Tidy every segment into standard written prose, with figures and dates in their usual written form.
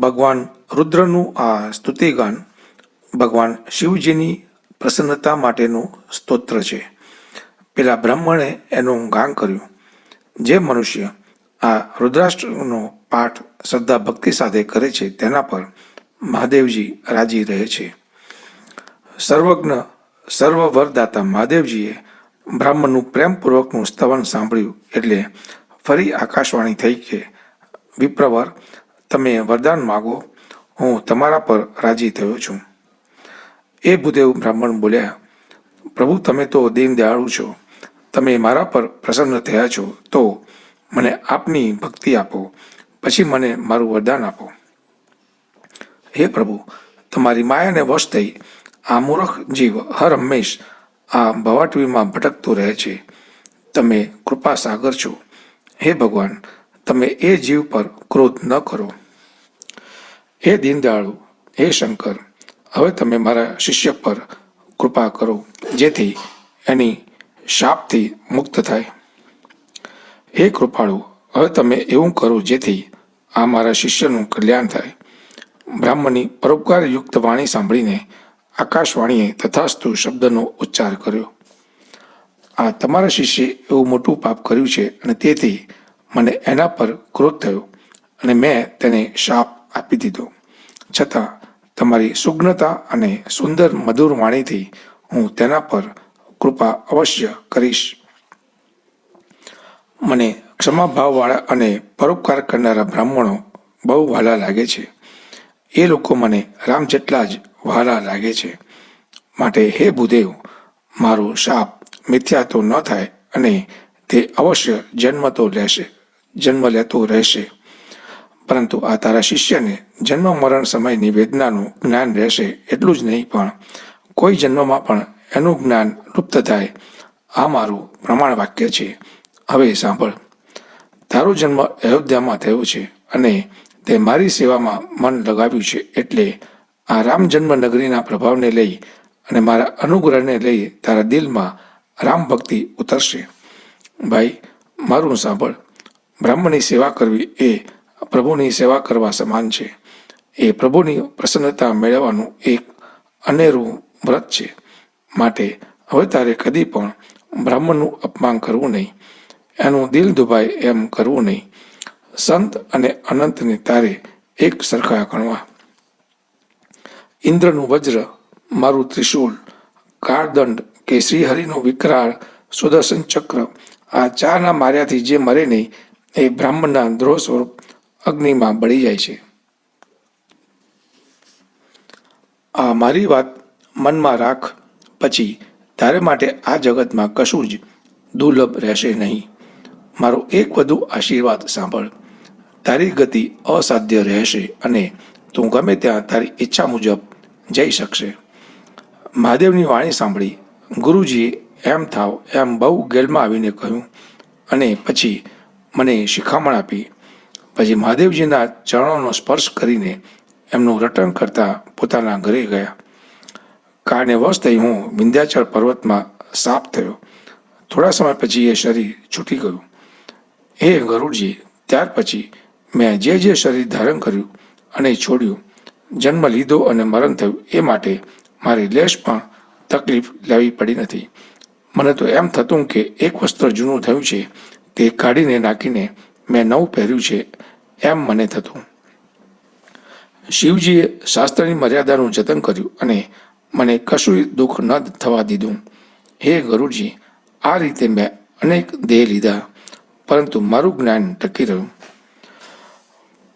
ભગવાન રુદ્રનું આ સ્તુતિગાન ભગવાન શિવજીની પ્રસન્નતા માટેનું સ્તોત્ર છે. પેલા બ્રાહ્મણે એનું ગાન કર્યું. જે મનુષ્ય આ રુદ્રાષ્ટકનો પાઠ શ્રદ્ધા ભક્તિ સાથે કરે છે તેના પર મહાદેવજી રાજી રહે છે. સર્વજ્ઞ સર્વવરદાતા મહાદેવજીએ બ્રાહ્મણનું પ્રેમપૂર્વકનું સ્તવન સાંભળ્યું એટલે ફરી આકાશવાણી થઈ કે વિપ્રવર, તમે વરદાન માગો, હું તમારા પર રાજી થયો છું. એ ભૂદેવ બ્રાહ્મણ બોલ્યા, પ્રભુ તમે તો દીનદયાળુ છો, તમે મારા પર પ્રસન્ન થયા છો તો મને આપની ભક્તિ આપો, પછી મને મારું વરદાન આપો. હે પ્રભુ, તમારી માયાને વશ થઈ આ મૂર્ખ જીવ હર હંમેશ આ ભવાટવીમાં ભટકતો રહે છે. તમે કૃપા સાગર છો. હે ભગવાન, તમે એ જીવ પર ક્રોધ ન કરો. હે દીનદયાળુ, હે શંકર, હવે તમે મારા શિષ્ય પર કૃપા કરો જેથી એની શાપથી મુક્ત થાય. હે કૃપાળુ, હવે તમે એવું કરો જેથી આ મારા શિષ્યનું કલ્યાણ થાય. બ્રાહ્મણની પરોપકારયુક્ત વાણી સાંભળીને આકાશવાણીએ તથાસ્તુ શબ્દનો ઉચ્ચાર કર્યો. આ તમારા શિષ્યે એવું મોટું પાપ કર્યું છે અને તેથી મને એના પર ક્રોધ થયો અને મેં તેને શાપ આપી દીધો. છતાં તમારી સુજ્ઞતા અને સુંદર મધુર વાણીથી હું તેના પર કૃપા અવશ્ય કરીશ. મને ક્ષમાભાવવાળા અને પરોપકાર કરનારા બ્રાહ્મણો બહુ વહાલા લાગે છે. એ લોકો મને રામ જેટલા જ વહાલા લાગે છે. માટે હે ભૂદેવ, મારો શાપ મિથ્યા તો ન થાય અને તે અવશ્ય જન્મ લેતો રહેશે. પરંતુ આ તારા શિષ્યને જન્મ મરણ સમયની વેદનાનું જ્ઞાન રહેશે એટલું જ નહીં, પણ કોઈ જન્મમાં પણ એનું જ્ઞાન લુપ્ત થાય. આ મારું પ્રમાણ વાક્ય છે. હવે સાંભળ. તારો જન્મ અયોધ્યામાં થયો છે અને તે મારી સેવામાં મન લગાવ્યું છે એટલે આ રામ જન્મ નગરીના પ્રભાવને લઈ અને મારા અનુગ્રહને લઈ તારા દિલમાં રામ ભક્તિ ઉતરશે. ભાઈ, મારું સાંભળ. બ્રાહ્મણની સેવા કરવી એ પ્રભુની સેવા કરવા સમાન છે. એ પ્રભુની પ્રસન્નતા મેળવવાનું એક અનેરું વ્રત છે. માટે હવે તારે કદી પણ બ્રાહ્મણનું અપમાન કરવું નહીં, એનું દિલ દુભાય એમ કરવું નહીં. સંત અને અનંતને તારે એક સરખા ગણવા. ઇન્દ્રનું વજ્ર, મારું ત્રિશૂળ, કાળદંડ કે શ્રીહરિનું વિકરાળ સુદર્શન ચક્ર, આ ચારના માર્યાથી જે મરે નહીં એ બ્રાહ્મણના દ્રોહ સ્વરૂપ અગ્નિમાં બળી જાય છે. આ મારી વાત મનમાં રાખ, પછી તારે માટે આ જગતમાં કશું જ દુર્લભ રહેશે નહીં. મારો એક વધુ આશીર્વાદ સાંભળ. તારી ગતિ અસાધ્ય રહેશે અને તું ગમે ત્યાં તારી ઈચ્છા મુજબ જઈ શકશે. મહાદેવની વાણી સાંભળી ગુરુજીએ એમ થાવ એમ બહુ ગેલમાં આવીને કહ્યું અને પછી મને શિખામણ આપી. પછી મહાદેવજીના ચરણોનો સ્પર્શ કરીને એમનું રટણ કરતા પોતાના ઘરે ગયા. કાળને વશ થઈ હું વિંધ્યાચળ પર્વતમાં સાપ થયો. થોડા સમય પછી એ શરીર છૂટી ગયું. હે ગરુડજી, ત્યાર પછી મેં જે શરીર ધારણ કર્યું અને છોડ્યું, જન્મ લીધો અને મરણ થયું એ માટે મારી લેશ પણ તકલીફ લેવી પડી નથી. મને તો એમ થતું કે એક વસ્ત્ર જૂનું થયું છે તે કાઢીને નાખીને મેં નવું પહેર્યું છે એમ મને થતું. શિવજીએ શાસ્ત્રની મર્યાદાનું જતન કર્યું અને મને કશુંય દુઃખ ન થવા દીધું. હે ગરુડજી, આ રીતે મેં અનેક દેહ લીધા, પરંતુ મારું જ્ઞાન ટકી રહ્યું.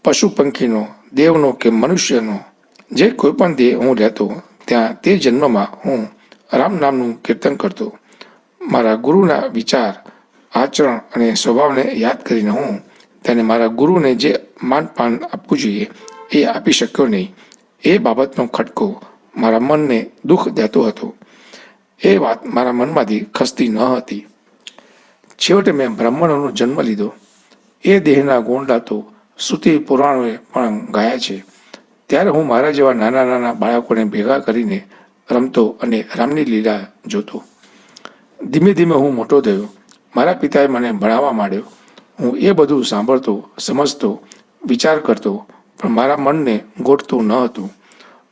પશુ પંખીનો, દેવનો કે મનુષ્યનો જે કોઈ પણ દેહ હું લેતો ત્યાં તે જન્મમાં હું રામ નામનું કીર્તન કરતો. મારા ગુરુના વિચાર, આચરણ અને સ્વભાવને યાદ કરીને હું તેને મારા ગુરુને જે માનપાન આપવું જોઈએ એ આપી શક્યો નહીં. એ બાબતનો ખટકો મારા મનને દુઃખ દેતો હતો. એ વાત મારા મનમાંથી ખસતી ન હતી. છેવટે મેં બ્રાહ્મણોનો જન્મ લીધો. એ દેહના ગુણડા તો શ્રુતિ પુરાણોએ પણ ગાયા છે. ત્યારે હું મારા જેવા નાના નાના બાળકોને ભેગા કરીને રમતો અને રામની લીલા જોતો. ધીમે ધીમે હું મોટો થયો. મારા પિતાએ મને ભણાવવા માંડ્યો. હું એ બધું સાંભળતો, સમજતો, વિચાર કરતો, પણ મારા મનને ગોઠતું ન હતું.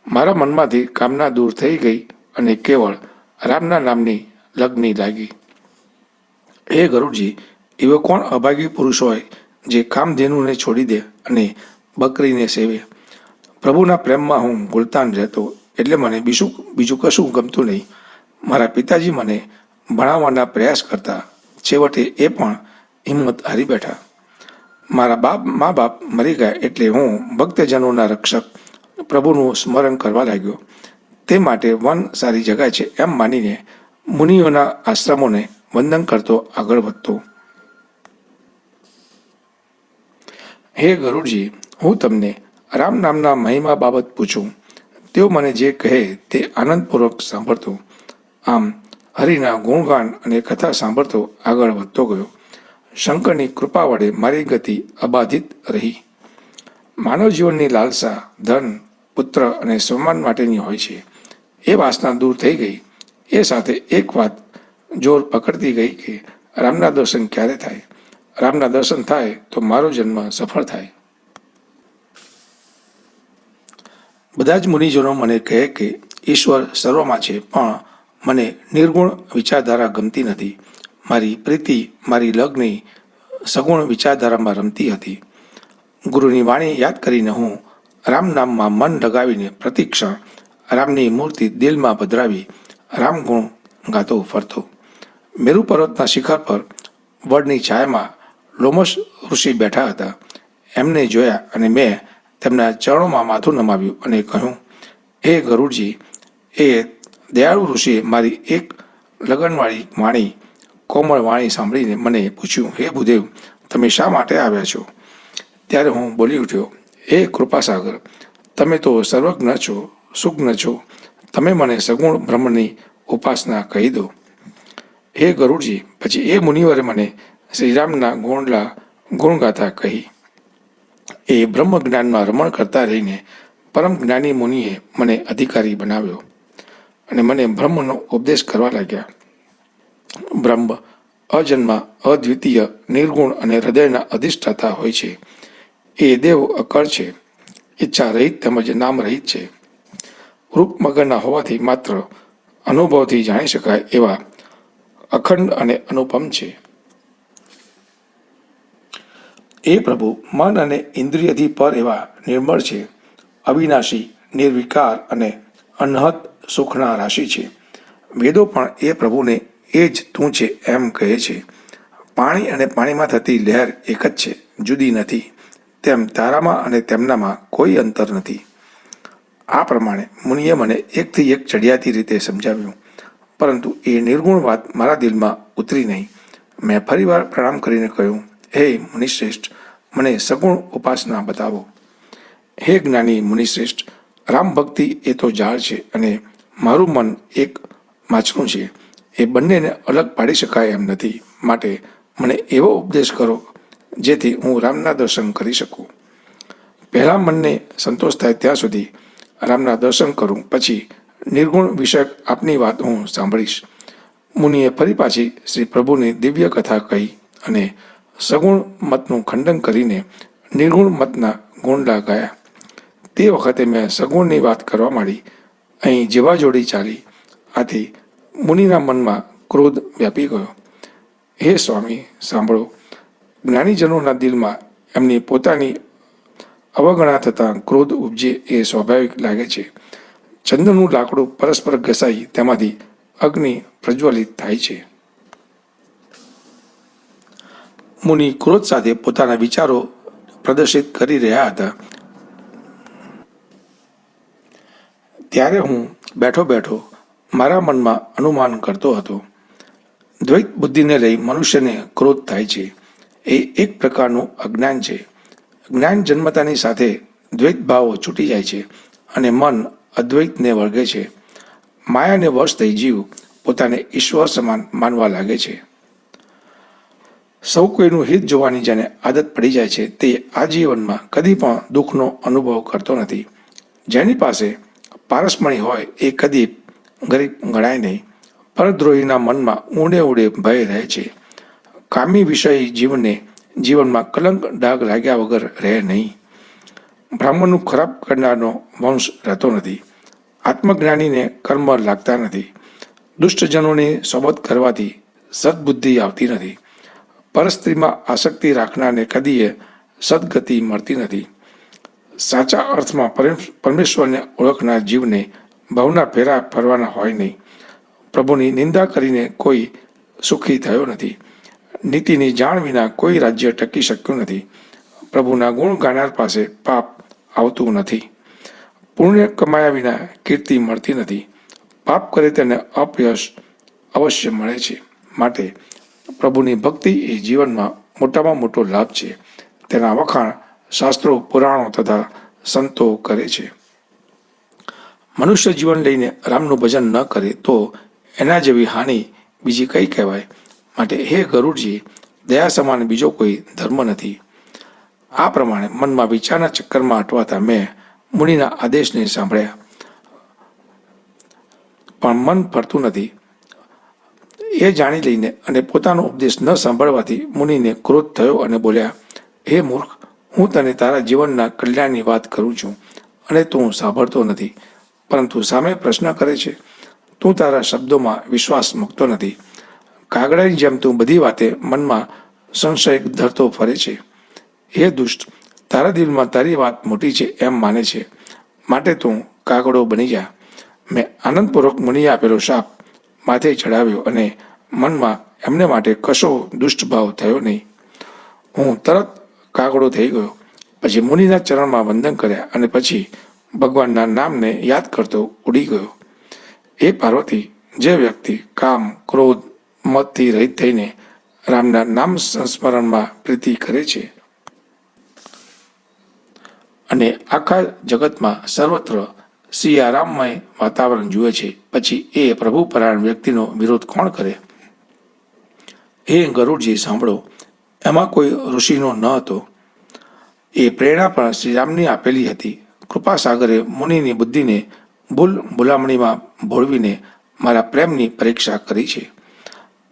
મારા મનમાંથી કામના દૂર થઈ ગઈ અને કેવળ રામના નામની લગ્ની લાગી. હે ગરુડજી, એવો કોણ અભાગી પુરુષ હોય જે કામધેનુને છોડી દે અને બકરીને સેવે? પ્રભુના પ્રેમમાં હું ગુલતાન રહેતો, એટલે મને બીજું કશું ગમતું નહીં. મારા પિતાજી મને ભણાવવાના પ્રયાસ કરતા, છેવટે એ પણ હિંમત હારી બેઠા. મારા મા બાપ મરી ગયા એટલે હું ભક્તજનોના રક્ષક પ્રભુનું સ્મરણ કરવા લાગ્યો. તે માટે વન સારી જગા છે એમ માનીને મુનિઓના આશ્રમોને વંદન કરતો આગળ વધતો. હે ગરુડજી, હું તમને રામ નામના મહિમા બાબત પૂછું. તેઓ મને જે કહે તે આનંદપૂર્વક સાંભળતો. આમ હરિના ગુણગાન અને કથા સાંભળતો આગળ વધતો ગયો. શંકરની કૃપા વડે મારી ગતિ અબાધિત રહી. માનવ જીવનની લાલસા ધન, પુત્ર અને સન્માન માટેની હોય છે. એ વાસના દૂર થઈ ગઈ. એ સાથે એક વાત જોર પકડતી ગઈ કે રામના દર્શન ક્યારે થાય. રામના દર્શન થાય તો મારો જન્મ સફળ થાય. બધા જ મુનિજનો મને કહે કે ઈશ્વર સર્વમાં છે, પણ મને નિર્ગુણ વિચારધારા ગમતી નથી. મારી પ્રીતિ મારી લગ્ની સગુણ વિચારધારામાં રમતી હતી. ગુરુની વાણી યાદ કરીને હું રામ નામમાં મન લગાવીને પ્રતિક્ષણ રામની મૂર્તિ દિલમાં પધરાવી રામગુણ ગાતો ફરતો. મેરુ પર્વતના શિખર પર વડની છાયામાં લોમશ ઋષિ બેઠા હતા. એમને જોયા અને મેં તેમના ચરણોમાં માથું નમાવ્યું અને કહ્યું, હે ગરુડજી, એ દયાળુ ઋષિએ મારી એક લગનવાળી વાણી, કોમળ વાણી સાંભળીને મને પૂછ્યું, હે ભૂદેવ, તમે શા માટે આવ્યા છો? ત્યારે હું બોલી ઉઠ્યો, હે કૃપાસાગર, તમે તો સર્વજ્ઞ છો, સુજ્ઞ છો. તમે મને સગુણ બ્રહ્મની ઉપાસના કહી દો. હે ગરુડજી, પછી એ મુનિવરે મને શ્રીરામના ગુણગાથા કહી. એ બ્રહ્મ જ્ઞાનમાં રમણ કરતા રહીને પરમ જ્ઞાની મુનિએ મને અધિકારી બનાવ્યો અને મને બ્રહ્મનો ઉપદેશ કરવા લાગ્યા. બ્રહ્મ અજન્મા, અદ્વિતીય, નિર્ગુણ અને હૃદયના અધિષ્ઠાતા હોય છે. એ દેવ અકળ છે, ઈચ્છા રહિત તેમજ નામ રહિત છે. રૂપ મગરના હોવાથી માત્ર અનુભવથી જાણી શકાય એવા અખંડ અને અનુપમ છે. એ પ્રભુ મન અને ઇન્દ્રિયથી પર એવા નિર્મળ છે, અવિનાશી, નિર્વિકાર અને અનહદ સુખના રાશિ છે. વેદો પણ એ પ્રભુને એ જ તું છે એમ કહે છે. પાણી અને પાણીમાં થતી લહેર એક જ છે, જુદી નથી. તેમ તારામાં અને તેમનામાં કોઈ અંતર નથી. આ પ્રમાણે મુનિએ મને એકથી એક ચડિયાતી રીતે સમજાવ્યું, પરંતુ એ નિર્ગુણ વાત મારા દિલમાં ઉતરી નહીં. મેં ફરીવાર પ્રણામ કરીને કહ્યું, હે મુનિશ્રેષ્ઠ, મને સગુણ ઉપાસના બતાવો. હે જ્ઞાની મુનિશ્રેષ્ઠ, રામ ભક્તિ એ તો ઝાડ છે અને મારું મન એક માછલું છે. એ બંનેને અલગ પાડી શકાય એમ નથી. માટે મને એવો ઉપદેશ કરો જેથી હું રામના દર્શન કરી શકું. પહેલાં મનને સંતોષ થાય ત્યાં સુધી રામના દર્શન કરું, પછી નિર્ગુણ વિષયક આપની વાત હું સાંભળીશ. મુનિએ ફરી પાછી શ્રી પ્રભુની દિવ્ય કથા કહી અને સગુણ મતનું ખંડન કરીને નિર્ગુણ મતના ગુણડા ગાયા. તે વખતે મેં સગુણની વાત કરવા માંડી. અહીં જેવા જોડી ચાલી. આથી મુનિના મનમાં ક્રોધ વ્યાપી ગયો. હે સ્વામી, સાંભળો. જ્ઞાનીજનોના દિલમાં એમની પોતાની અવગણા થતાં ક્રોધ ઉપજે એ સ્વાભાવિક લાગે છે. ચંદનનું લાકડું પરસ્પર ઘસાઈ તેમાંથી અગ્નિ પ્રજ્વલિત થાય છે. મુનિ ક્રોધ સાથે પોતાના વિચારો પ્રદર્શિત કરી રહ્યા હતા. ત્યારે હું બેઠો બેઠો મારા મનમાં અનુમાન કરતો હતો. દ્વૈત બુદ્ધિને લઈ મનુષ્યને ક્રોધ થાય છે. એ એક પ્રકારનું અજ્ઞાન છે. જ્ઞાન જન્મતાની સાથે દ્વૈત ભાવો છૂટી જાય છે અને મન અદ્વૈતને વળગે છે. માયાને વશ થઈ જીવ પોતાને ઈશ્વર સમાન માનવા લાગે છે. સૌ કોઈનું હિત જોવાની જેને આદત પડી જાય છે તે આ જીવનમાં કદી પણ દુઃખનો અનુભવ કરતો નથી. જેની પાસે પારસમણી હોય એ કદી ગરીબ ગણાય નહીં. પરદ્રોહીના મનમાં ઊંડે ઊંડે ભય રહે છે. કામી વિષયી જીવને જીવનમાં કલંક ડાઘ લાગ્યા વગર રહે નહીં. બ્રાહ્મણનું ખરાબ કરનારનો વંશ રહેતો નથી. આત્મજ્ઞાનીને કર્મ લાગતા નથી. દુષ્ટજનોની સોબત કરવાથી સદબુદ્ધિ આવતી નથી. પરસ્ત્રીમાં આસક્તિ રાખનારને કદીએ સદગતિ મળતી નથી. સાચા અર્થમાં પરમેશ્વરને ઓળખનાર જીવને ભવના ફેરા ફરવાના હોય નહીં. પ્રભુની નિંદા કરીને કોઈ સુખી થયો નથી. નીતિની જાણ વિના કોઈ રાજ્ય ટકી શક્યું નથી. પ્રભુના ગુણ ગાનાર પાસે પાપ આવતું નથી. પુણ્ય કમાયા વિના કીર્તિ મળતી નથી. પાપ કરે તેને અપયશ અવશ્ય મળે છે. માટે પ્રભુની ભક્તિ એ જીવનમાં મોટામાં મોટો લાભ છે. તેના વખાણ શાસ્ત્રો, પુરાણો તથા સંતો કરે છે. મનુષ્ય જીવન લઈને રામનું ભજન ન કરે તો એના જેવી હાનિ બીજી કઈ કહેવાય. માટે હે ગરુડજી, દયા સમાન બીજો કોઈ ધર્મ નથી. આ પ્રમાણે મનમાં વિચારના ચક્કરમાં અટવાતા મેં મુનિના આદેશને સાંભળ્યા, પણ મન ફરતું નથી. એ જાણી લઈને અને પોતાનો ઉપદેશ ન સાંભળવાથી મુનિને ક્રોધ થયો અને બોલ્યા, હે મૂર્ખ, હું તને તારા જીવનના કલ્યાણની વાત કરું છું અને તું સાંભળતો નથી, પરંતુ સામે પ્રશ્ન કરે છે. તું તારા શબ્દોમાં વિશ્વાસ મૂકતો નથી. કાગડાની જેમ તું બધી વાતે મનમાં સંશય ધરતો ફરે છે. હે દુષ્ટ, તારા દિલમાં તારી વાત મોટી છે એમ માને છે, માટે તું કાગડો બની જા. મેં આનંદપૂર્વક મુનિએ આપેલો શાપ માથે ચડાવ્યો અને મનમાં એમને માટે કશો દુષ્ટ ભાવ થયો નહીં. હું તરત કાગડો થઈ ગયો. પછી મુનિના ચરણમાં વંદન કર્યા અને પછી ભગવાનના નામને યાદ કરતો ઉડી ગયો. એ પાર્વતી, જે વ્યક્તિ કામ, ક્રોધ, મદથી રહિત થઈને રામના નામ સંસ્મરણમાં પ્રીતિ કરે છે અને આખા જગતમાં સર્વત્ર સિયારામમય વાતાવરણ જુએ છે, પછી એ પ્રભુપરાયણ વ્યક્તિનો વિરોધ કોણ કરે? હે ગરુડજી, સાંભળો. એમાં કોઈ ઋષિનો ન હતો. એ પ્રેરણા પણ શ્રીરામની આપેલી હતી. કૃપાસાગરે મુનિની બુદ્ધિને ભૂલામણીમાં ભોળવીને મારા પ્રેમની પરીક્ષા કરી છે.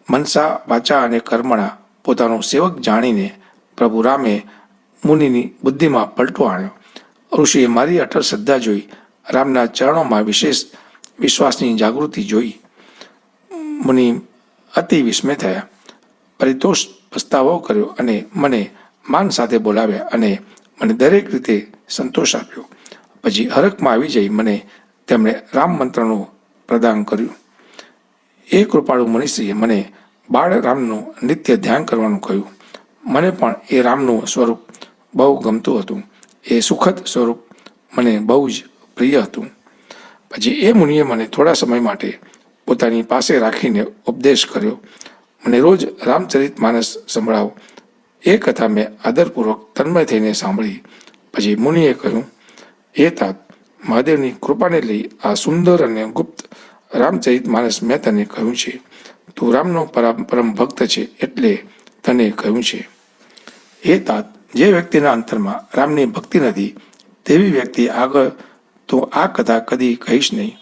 મનસા, વાચા અને કર્મણા પોતાનો સેવક જાણીને પ્રભુ રામે મુનિની બુદ્ધિમાં પલટો આણ્યો. ઋષિએ મારી અટલ શ્રદ્ધા જોઈ, રામના ચરણોમાં વિશેષ વિશ્વાસની જાગૃતિ જોઈ. મુનિ અતિ વિસ્મય થયા. પરિતોષ પસ્તાવો કર્યો અને મને માન સાથે બોલાવ્યા અને મને દરેક રીતે સંતોષ આપ્યો. પછી હરખમાં આવી જઈ મને તેમણે રામ મંત્રનું પ્રદાન કર્યું. એ કૃપાળુ મનીષીએ મને બાળ રામનું નિત્ય ધ્યાન કરવાનું કહ્યું. મને પણ એ રામનું સ્વરૂપ બહુ ગમતું હતું. એ સુખદ સ્વરૂપ મને બહુ જ પ્રિય હતું. પછી એ મુનિએ મને થોડા સમય માટે પોતાની પાસે રાખીને ઉપદેશ કર્યો. મને રોજ રામચરિત માનસ સંભળાવો. એ કથા મેં આદરપૂર્વક તન્મય થઈને સાંભળી. પછી મુનિએ કહ્યું, હે तात, મહાદેવની કૃપાને લઈ આ સુંદર અને ગુપ્ત રામચરિત માનસ મેં તને કહ્યું છે. તું રામનો પરમ ભક્ત છે એટલે તને કહ્યું છે. હે तात, જે વ્યક્તિના અંતરમાં રામની ભક્તિ નથી તેવી વ્યક્તિ આગળ તો આ કથા કદી કહીશ નહીં.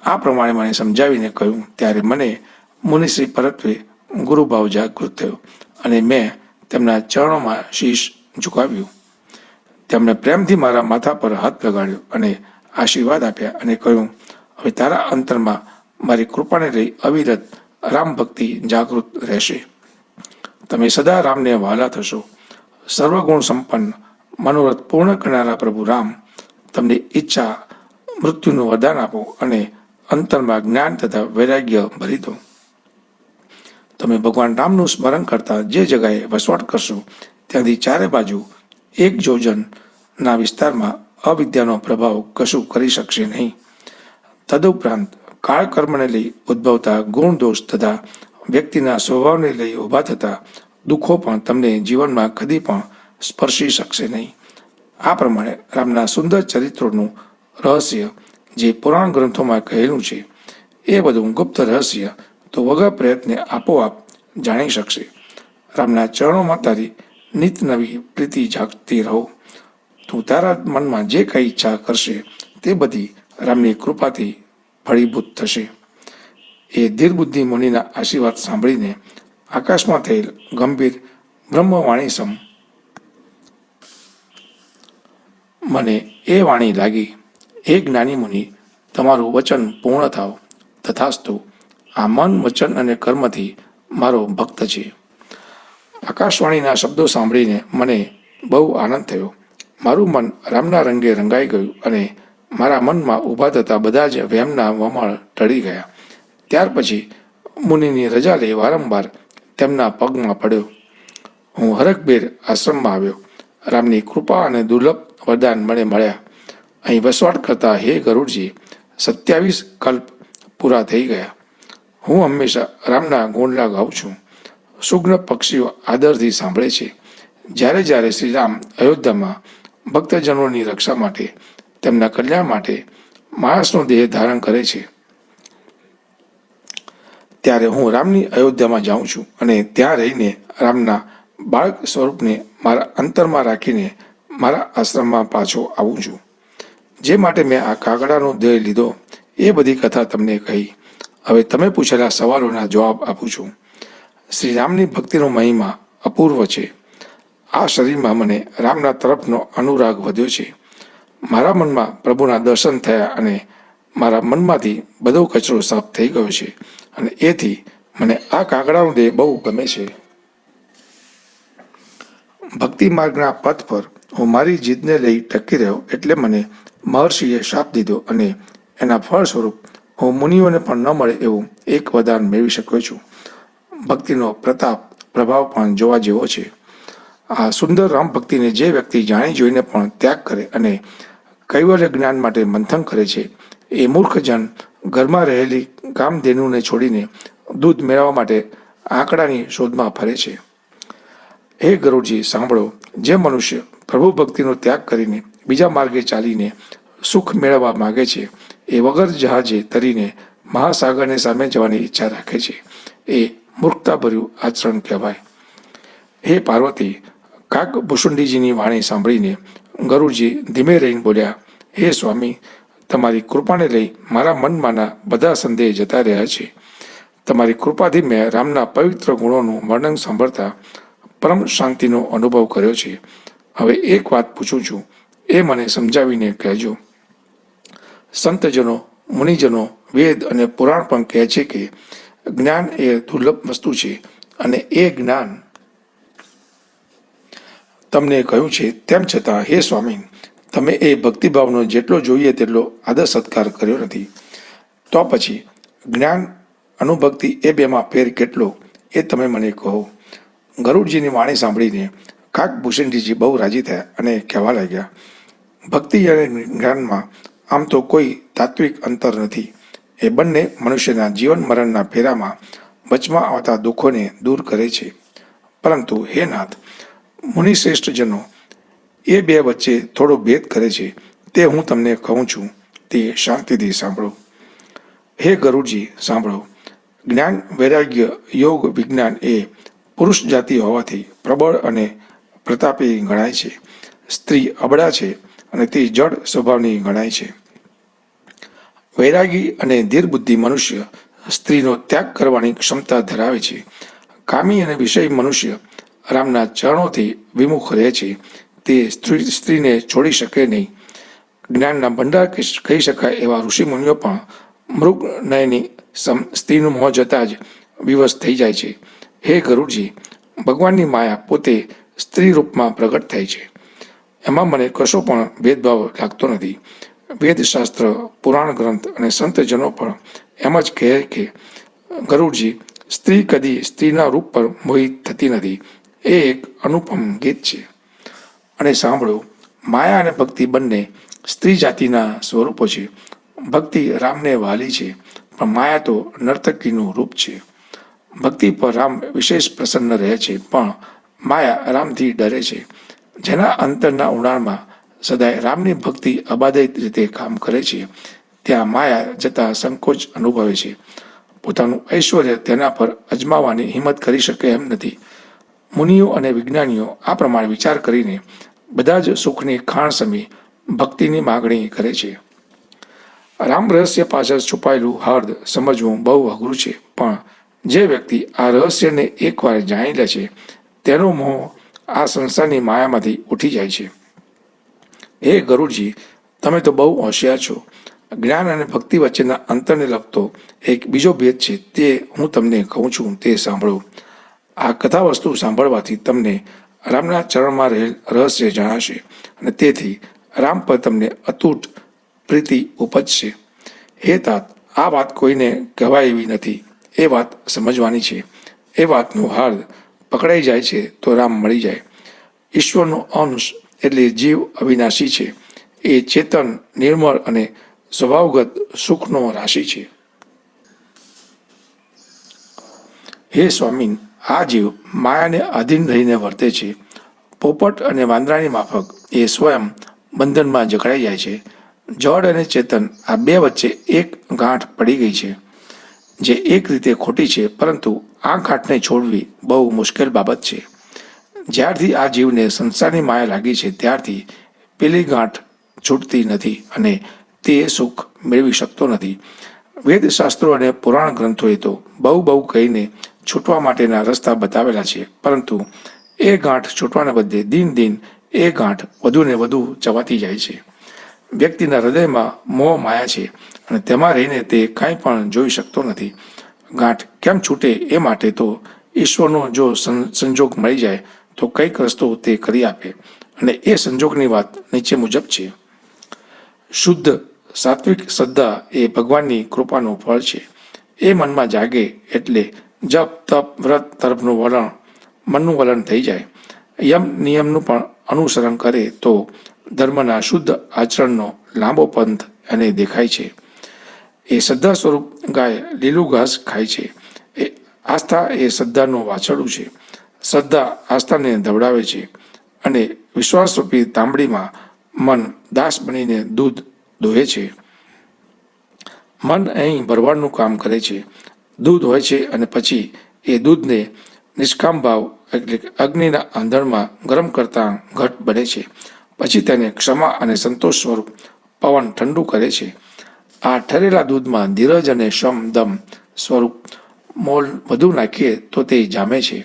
આ પ્રમાણે મને સમજાવીને કહ્યું. ત્યારે મને મુનિશ્રી પરત્વે ગુરુભાવ જાગૃત થયો અને મેં તેમના ચરણોમાં શીશ ઝુકાવ્યું. તેમણે પ્રેમથી મારા માથા પર હાથ લગાડ્યો અને આશીર્વાદ આપ્યા અને કહ્યું, હવે તારા અંતરમાં મારી કૃપાને લઈ અવિરત રામ ભક્તિ જાગૃત રહેશે. તમે સદા રામને વહાલા થશો. સર્વગુણ સંપન્ન, મનોરથ પૂર્ણ કરનારા પ્રભુ રામ તમને ઈચ્છા મૃત્યુનું વરદાન આપો અને અંતરમાં જ્ઞાન તથા વૈરાગ્ય ભરી દો. તમે ભગવાન રામનું સ્મરણ કરતા જે જગાએ વસવાટ કરશો ત્યાંથી ચારે બાજુ 1 યોજનના વિસ્તારમાં અવિદ્યાનો પ્રભાવ કશું કરી શકશે નહીં. તદુપરાંત કાળ કર્મને લઈ ઉદ્ભવતા ગુણ દોષ તથા વ્યક્તિના સ્વભાવને લઈ ઊભા થતા દુઃખો પણ તમને જીવનમાં કદી પણ સ્પર્શી શકશે નહીં. આ પ્રમાણે રામના સુંદર ચરિત્રોનું રહસ્ય જે પુરાણ ગ્રંથોમાં કહેલું છે એ બધું ગુપ્ત રહસ્ય તો વગર પ્રયત્ને આપોઆપ જાણી શકશે. રામના ચરણોમાં તારી નિત નવી પ્રીતિ જાગતી રહો. તું તારા મનમાં જે કંઈ ઈચ્છા કરશે તે બધી રામની કૃપાથી ફળીભૂત થશે. એ ધીરબુદ્ધિ મુનિના આશીર્વાદ સાંભળીને આકાશમાં થયેલ ગંભીર બ્રહ્મવાણી સમ મને એ વાણી લાગી, હે જ્ઞાની મુનિ, તમારું વચન પૂર્ણ થાવ. તથાસ્તુ. આ મન, વચન અને કર્મથી મારો ભક્ત છે. આકાશવાણીના શબ્દો સાંભળીને મને બહુ આનંદ થયો. મારું મન રામના રંગે રંગાઈ ગયું અને મારા મનમાં ઊભા થતા બધા જ વહેમના વમળ ટળી ગયા. ત્યાર પછી મુનિની રજા લઈ વારંવાર તેમના પગમાં પડ્યો. હું હરખભેર આશ્રમમાં આવ્યો. રામની કૃપા અને દુર્લભ વરદાન મને મળ્યા. અહીં વસવાટ કરતા હે ગરુડજી, 27 કલ્પ પૂરા થઈ ગયા. હું હંમેશા રામના ગુણગાન ગાઉં છું. સુગ્ન પક્ષીઓ આદરથી સાંભળે છે. જ્યારે જ્યારે શ્રી રામ અયોધ્યામાં ભક્તજનોની રક્ષા માટે, તેમના કલ્યાણ માટે માણસનો દેહ ધારણ કરે છે, ત્યારે હું રામની અયોધ્યામાં જાઉં છું અને ત્યાં રહીને રામના બાળક સ્વરૂપને મારા અંતરમાં રાખીને મારા આશ્રમમાં પાછો આવું છું. જે માટે મેં આ કાગડાનો દેહ લીધો એ બધી કથા તમને કહી. હવે તમે પૂછેલા સવાલોના જવાબ આપું છું. શ્રી રામની ભક્તિનો મહિમા અપૂર્વ છે. આ શરીરમાં મને રામના તરફનો અનુરાગ વધ્યો છે. મારા મનમાં પ્રભુના દર્શન થયા અને મારા મનમાંથી બધો કચરો સાફ થઈ ગયો છે અને એથી મને આ કાગડાનો દેહ બહુ ગમે છે. ભક્તિ માર્ગના પથ પર હું મારી જીદને લઈ ટકી રહ્યો એટલે મને મહર્ષિએ શાપ દીધો અને એના ફળ સ્વરૂપ હું મુનિઓને પણ ન મળે એવું એક વરદાન મેળવી શક્યો છું. ભક્તિનો પ્રતાપ, પ્રભાવ પણ જોવા જેવો છે. આ સુંદર રામ ભક્તિને જે વ્યક્તિ જાણી જોઈને પણ ત્યાગ કરે અને કૈવલ્ય જ્ઞાન માટે મંથન કરે છે, એ મૂર્ખજન ઘરમાં રહેલી કામધેનુને છોડીને દૂધ મેળવવા માટે આંકડાની શોધમાં ફરે છે. હે ગરુડજી, સાંભળો. જે મનુષ્ય પ્રભુ ભક્તિનો ત્યાગ કરીને બીજા માર્ગે ચાલીને સુખ મેળવવા માગે છે, એ વગર જહાજે તરીને મહાસાગરની સામે જવાની ઈચ્છા રાખે છે, એ મૂર્ખતાભર્યું આચરણ કહેવાય. હે પાર્વતી, કાગભૂષુંડીજીની વાણી સાંભળીને ગરુડજી ધીમે રહીને બોલ્યા, હે સ્વામી, તમારી કૃપાને લઈ મારા મનમાંના બધા સંદેહ જતા રહ્યા છે. તમારી કૃપાથી મેં રામના પવિત્ર ગુણોનું વર્ણન સાંભળતા પરમ શાંતિનો અનુભવ કર્યો છે. હવે એક વાત પૂછું છું, એ મને સમજાવીને કહેજો. સંતજનો, મુનિજનો, વેદ અને પુરાણ પણ કહે છે કે જ્ઞાન એ દુર્લભ વસ્તુ છે અને એ જ્ઞાન તમને કહ્યું છે. તેમ છતાં હે સ્વામી, તમે એ ભક્તિભાવનો જેટલો જોઈએ તેટલો આદર સત્કાર કર્યો નથી. તો પછી જ્ઞાન, અનુભક્તિ એ બેમાં ફેર કેટલો એ તમે મને કહો. ગરુડજીની વાણી સાંભળીને કાગભૂષણજીજી બહુ રાજી થયા અને કહેવા લાગ્યા, ભક્તિ અને જ્ઞાનમાં આમ તો કોઈ તાત્વિક અંતર નથી. એ બંને મનુષ્યના જીવન મરણના ફેરામાં વચમાં આવતા દુઃખોને દૂર કરે છે. પરંતુ હે નાથ, મુનિશ્રેષ્ઠજનો એ બે વચ્ચે થોડો ભેદ કરે છે. તે હું તમને કહું છું, તે શાંતિથી સાંભળો. હે ગરુડજી, સાંભળો. જ્ઞાન, વૈરાગ્ય, યોગ, વિજ્ઞાન એ પુરુષ જાતિ હોવાથી પ્રબળ અને પ્રતાપી ગણાય છે. સ્ત્રી અબળા છે અને તે જડ સ્વભાવની ગણાય છે. વૈરાગી અને ધીરબુદ્ધિ મનુષ્ય સ્ત્રીનો ત્યાગ કરવાની ક્ષમતા ધરાવે છે. કામી અને વિષયી મનુષ્ય રામના ચરણોથી વિમુખ રહે છે. તે સ્ત્રીને છોડી શકે નહીં. જ્ઞાનના ભંડાર કહી શકાય એવા ઋષિમુનિઓ પણ મૃગનયની સ્ત્રીનું મોહ જતાં જ વિવશ થઈ જાય છે. હે ગરુડજી, ભગવાનની માયા પોતે સ્ત્રી રૂપમાં પ્રગટ થાય છે. એમાં મને કશો પણ ભેદભાવ લાગતો નથી. વેદશાસ્ત્ર, પુરાણ ગ્રંથ અને સંતજનો પણ એમ જ કહે કે ગરુડજી, સ્ત્રી કદી સ્ત્રીના રૂપ પર મોહિત થતી નથી. એ એક અનુપમ ગીત છે. અને સાંભળો, માયા અને ભક્તિ બંને સ્ત્રી જાતિના સ્વરૂપો છે. ભક્તિ રામને વહાલી છે, પણ માયા તો નર્તકીનું રૂપ છે. ભક્તિ પર રામ વિશેષ પ્રસન્ન રહે છે, પણ માયા રામથી ડરે છે. જેના અંતરના ઊંડાણમાં સદાય રામની ભક્તિ અબાધિત રીતે કામ કરે છે, ત્યાં માયા જતા સંકોચ અનુભવે છે. પોતાનું ઐશ્વર્ય તેના પર અજમાવવાની હિંમત કરી શકે એમ નથી. મુનિઓ અને વિજ્ઞાનીઓ આ પ્રમાણે વિચાર કરીને બધા જ સુખની ખાણ સમી ભક્તિની માગણી કરે છે. રામ રહસ્ય પાછળ છુપાયેલું હાર્દ સમજવું બહુ અઘરું છે, પણ જે વ્યક્તિ આ રહસ્યને એકવાર જાણી લે છે, તેનો મોહ આ સંસારની માયામાંથી ઉઠી જાય છે. હે ગરુડજી, તમે તો બહુ હોશિયાર છો. જ્ઞાન અને ભક્તિ વચ્ચેના અંતરને લગતો એક બીજો ભેદ છે, તે હું તમને કહું છું, તે સાંભળો. આ કથા વસ્તુ સાંભળવાથી તમને રામના ચરણમાં રહેલ રહસ્ય જણાશે અને તેથી રામ પર તમને અતૂટ પ્રીતિ ઉપજશે. હે તાત, આ વાત કોઈને કહેવાય એવી નથી. એ વાત સમજવાની છે. એ વાતનું હાર્દ પકડાઈ જાય છે તો રામ મળી જાય. ઈશ્વરનો અંશ એટલે જીવ અવિનાશી છે. એ ચેતન, નિર્મળ અને સ્વભાવગત સુખનો રાશિ છે. હે સ્વામી, આ જીવ માયાને આધીન રહીને વર્તે છે. પોપટ અને વાંદરાની માફક એ સ્વયં બંધનમાં જકડાઈ જાય છે. જડ અને ચેતન આ બે વચ્ચે એક ગાંઠ પડી ગઈ છે, જે એક રીતે ખોટી છે, પરંતુ આ ગાંઠને છોડવી બહુ મુશ્કેલ બાબત છે. જ્યારથી આ જીવને સંસારની માયા લાગી છે ત્યારથી પેલી ગાંઠ છૂટતી નથી અને તે સુખ મેળવી શકતો નથી. વેદશાસ્ત્રો અને પુરાણ ગ્રંથોએ તો બહુ બહુ કહીને છૂટવા માટેના રસ્તા બતાવેલા છે, પરંતુ એ ગાંઠ છૂટવાને બદલે દિન દિન એ ગાંઠ વધુ ને વધુ ચવાતી જાય છે. વ્યક્તિના હૃદયમાં મોહ માયા છે અને તેમાં રહીને તે કાંઈ પણ જોઈ શકતો નથી. ગાંઠ કેમ છૂટે એ માટે તો ઈશ્વરનો જો સંજોગ મળી જાય તો કંઈક રસ્તો તે કરી આપે, અને એ સંજોગની વાત નીચે મુજબ છે. શુદ્ધ સાત્વિક શ્રદ્ધા એ ભગવાનની કૃપાનું ફળ છે. એ મનમાં જાગે એટલે જપ તપ વ્રત તરફનું મનનું વલણ થઈ જાય. યમ નિયમનું પણ અનુસરણ કરે તો ધર્મના શુદ્ધ આચરણનો લાંબો પંથ એને દેખાય છે. એ શ્રદ્ધા સ્વરૂપ ગાય લીલું ઘાસ ખાય છે. એ આસ્થા એ શ્રદ્ધાનું વાછરડું છે. શ્રદ્ધા આસ્થાને ધવડાવે છે અને વિશ્વાસરૂપી તાંબડીમાં મન દાસ બનીને દૂધ દોહે છે. મન અહીં ભરવાડનું કામ કરે છે. દૂધ હોય છે અને પછી એ દૂધને નિષ્કામ ભાવ એટલે અગ્નિના આંધણમાં ગરમ કરતાં ઘટ બને છે. પછી તેને ક્ષમા અને સંતોષ સ્વરૂપ પવન ઠંડુ કરે છે. આ ઠરેલા દૂધમાં ધીરજ અને શમ દમ સ્વરૂપ મોલ વધુ નાખીએ તો તે જામે છે.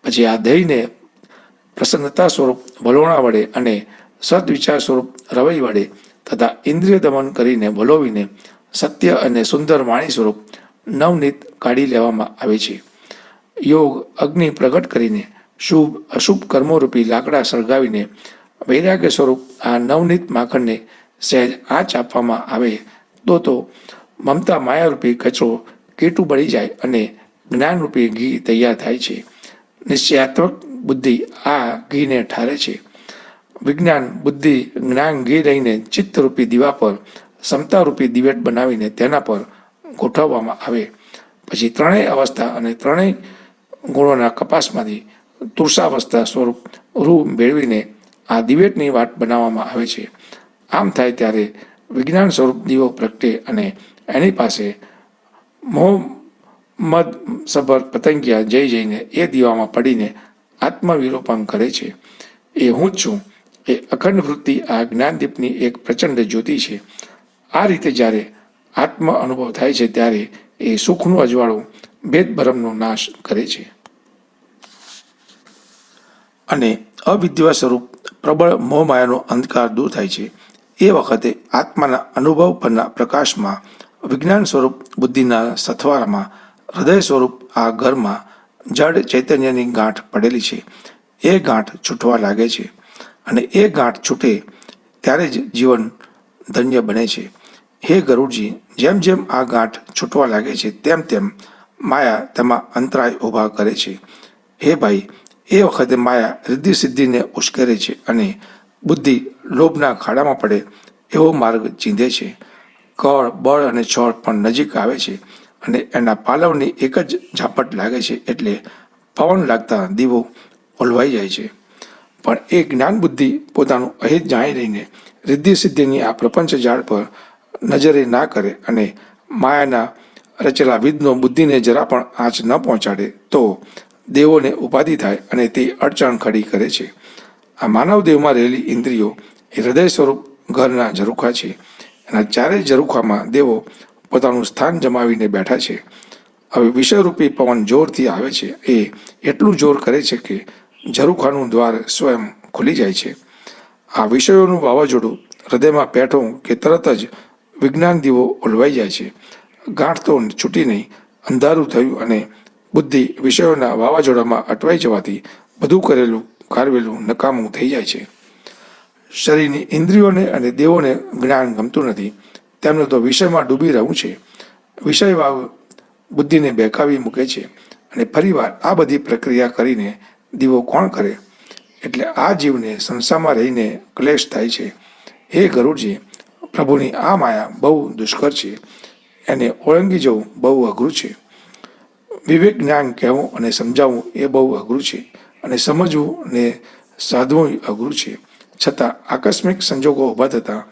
પછી આ દહીંને પ્રસન્નતા સ્વરૂપ વલોણા વડે અને સદવિચાર સ્વરૂપ રવૈ વડે તથા ઇન્દ્રિય દમન કરીને વલોવીને સત્ય અને સુંદર વાણી સ્વરૂપ નવનીત કાઢી લેવામાં આવે છે. યોગ અગ્નિ પ્રગટ કરીને શુભ અશુભ કર્મોરૂપી લાકડા સળગાવીને વૈરાગ્ય સ્વરૂપ આ નવનીત માખણને સહેજ આંચ આપવામાં આવે તો મમતા માયારૂપી કચરો કીટું બળી જાય અને જ્ઞાનરૂપી ઘી તૈયાર થાય છે. નિશ્ચયાત્મક બુદ્ધિ આ ઘીને ઠારે છે. વિજ્ઞાન બુદ્ધિ જ્ઞાન ઘી લઈને ચિત્તરૂપી દીવા પર સમતારૂપી દિવેટ બનાવીને તેના પર ગોઠવવામાં આવે. પછી ત્રણેય અવસ્થા અને ત્રણેય ગુણોના કપાસમાંથી તૃષાવસ્થા સ્વરૂપ રૂ મેળવીને આ દિવેટની વાટ બનાવવામાં આવે છે. આમ થાય ત્યારે વિજ્ઞાન સ્વરૂપ દીવો પ્રગટે અને એની પાસે મોહમ્મદ સબર પતંગિયા જઈને એ દીવામાં પડીને આત્મવિલોપન કરે છે. એ હું જ છું. એ અખંડ વૃત્તિ આ જ્ઞાનદીપની એક પ્રચંડ જ્યોતિ છે. આ રીતે જ્યારે આત્મ અનુભવ થાય છે ત્યારે એ સુખનું અજવાળું ભેદભરમનો નાશ કરે છે અને અવિદ્યા સ્વરૂપ પ્રબળ મોહમાયાનો અંધકાર દૂર થાય છે. એ વખતે આત્માના અનુભવ પરના પ્રકાશમાં વિજ્ઞાન સ્વરૂપ બુદ્ધિના સથવારામાં હૃદય સ્વરૂપ આ ઘરમાં જડ ચૈતન્યની ગાંઠ પડેલી છે. એ ગાંઠ છૂટવા લાગે છે અને એ ગાંઠ છૂટે ત્યારે જ જીવન ધન્ય બને છે. હે ગરુડજી, જેમ જેમ આ ગાંઠ છૂટવા લાગે છે તેમ તેમ માયા તેમાં અંતરાય ઊભા કરે છે. હે ભાઈ, એ વખતે માયા રિદ્ધિ સિદ્ધિને ઉશ્કેરે છે અને બુદ્ધિ લોભના ખાડામાં પડે એવો માર્ગ ચીંધે છે. કળ બળ અને છળ પણ નજીક આવે છે અને એના પાલવની એક જ ઝાપટ લાગે છે એટલે પવન લાગતા દીવો ઓલવાઈ જાય છે. પણ એ જ્ઞાન બુદ્ધિ પોતાનું અહિત જાણી રહીને રિદ્ધિ સિદ્ધિની આ પ્રપંચ ઝાડ પર નજરે ના કરે અને માયાના રચેલા વિધનો બુદ્ધિને જરા પણ આંચ ન પહોંચાડે તો દેવોને ઉપાધિ થાય અને તે અડચણ ખડી કરે છે. આ માનવ દેવમાં રહેલી ઇન્દ્રિયો એ હૃદય સ્વરૂપ ઘરના ઝરૂખા છે. એના ચારેય ઝરૂખામાં દેવો પોતાનું સ્થાન જમાવીને બેઠા છે. હવે વિષયરૂપી પવન જોરથી આવે છે. એ એટલું જોર કરે છે કે ઝરૂખાનું દ્વાર સ્વયં ખુલી જાય છે. આ વિષયોનું વાવાઝોડું હૃદયમાં પેઠું કે તરત જ વિજ્ઞાન દીવો ઓલવાઈ જાય છે. ગાંઠ તો છૂટી નહીં, અંધારું થયું અને બુદ્ધિ વિષયોના વાવાઝોડામાં અટવાઈ જવાથી બધું કરેલું કારવેલું નકામું થઈ જાય છે. શરીરની ઇન્દ્રિયોને અને દેવોને જ્ઞાન ગમતું નથી. તેમનું તો વિષયમાં ડૂબી રહેવું છે. વિષય વાવ બુદ્ધિને બેકાવી મૂકે છે અને ફરીવાર આ બધી પ્રક્રિયા કરીને દીવો કોણ કરે? એટલે આ જીવને સંસારમાં રહીને ક્લેશ થાય છે. હે ગરુડજી, પ્રભુની આ માયા બહુ દુષ્કર છે. એને ઓળંગી જવું બહુ અઘરું છે. વિવેક જ્ઞાન કહેવું અને સમજાવવું એ બહુ અઘરું છે, અને સમજવું ને સાધવું અઘરું છે. છતાં આકસ્મિક સંજોગો ઊભા થતાં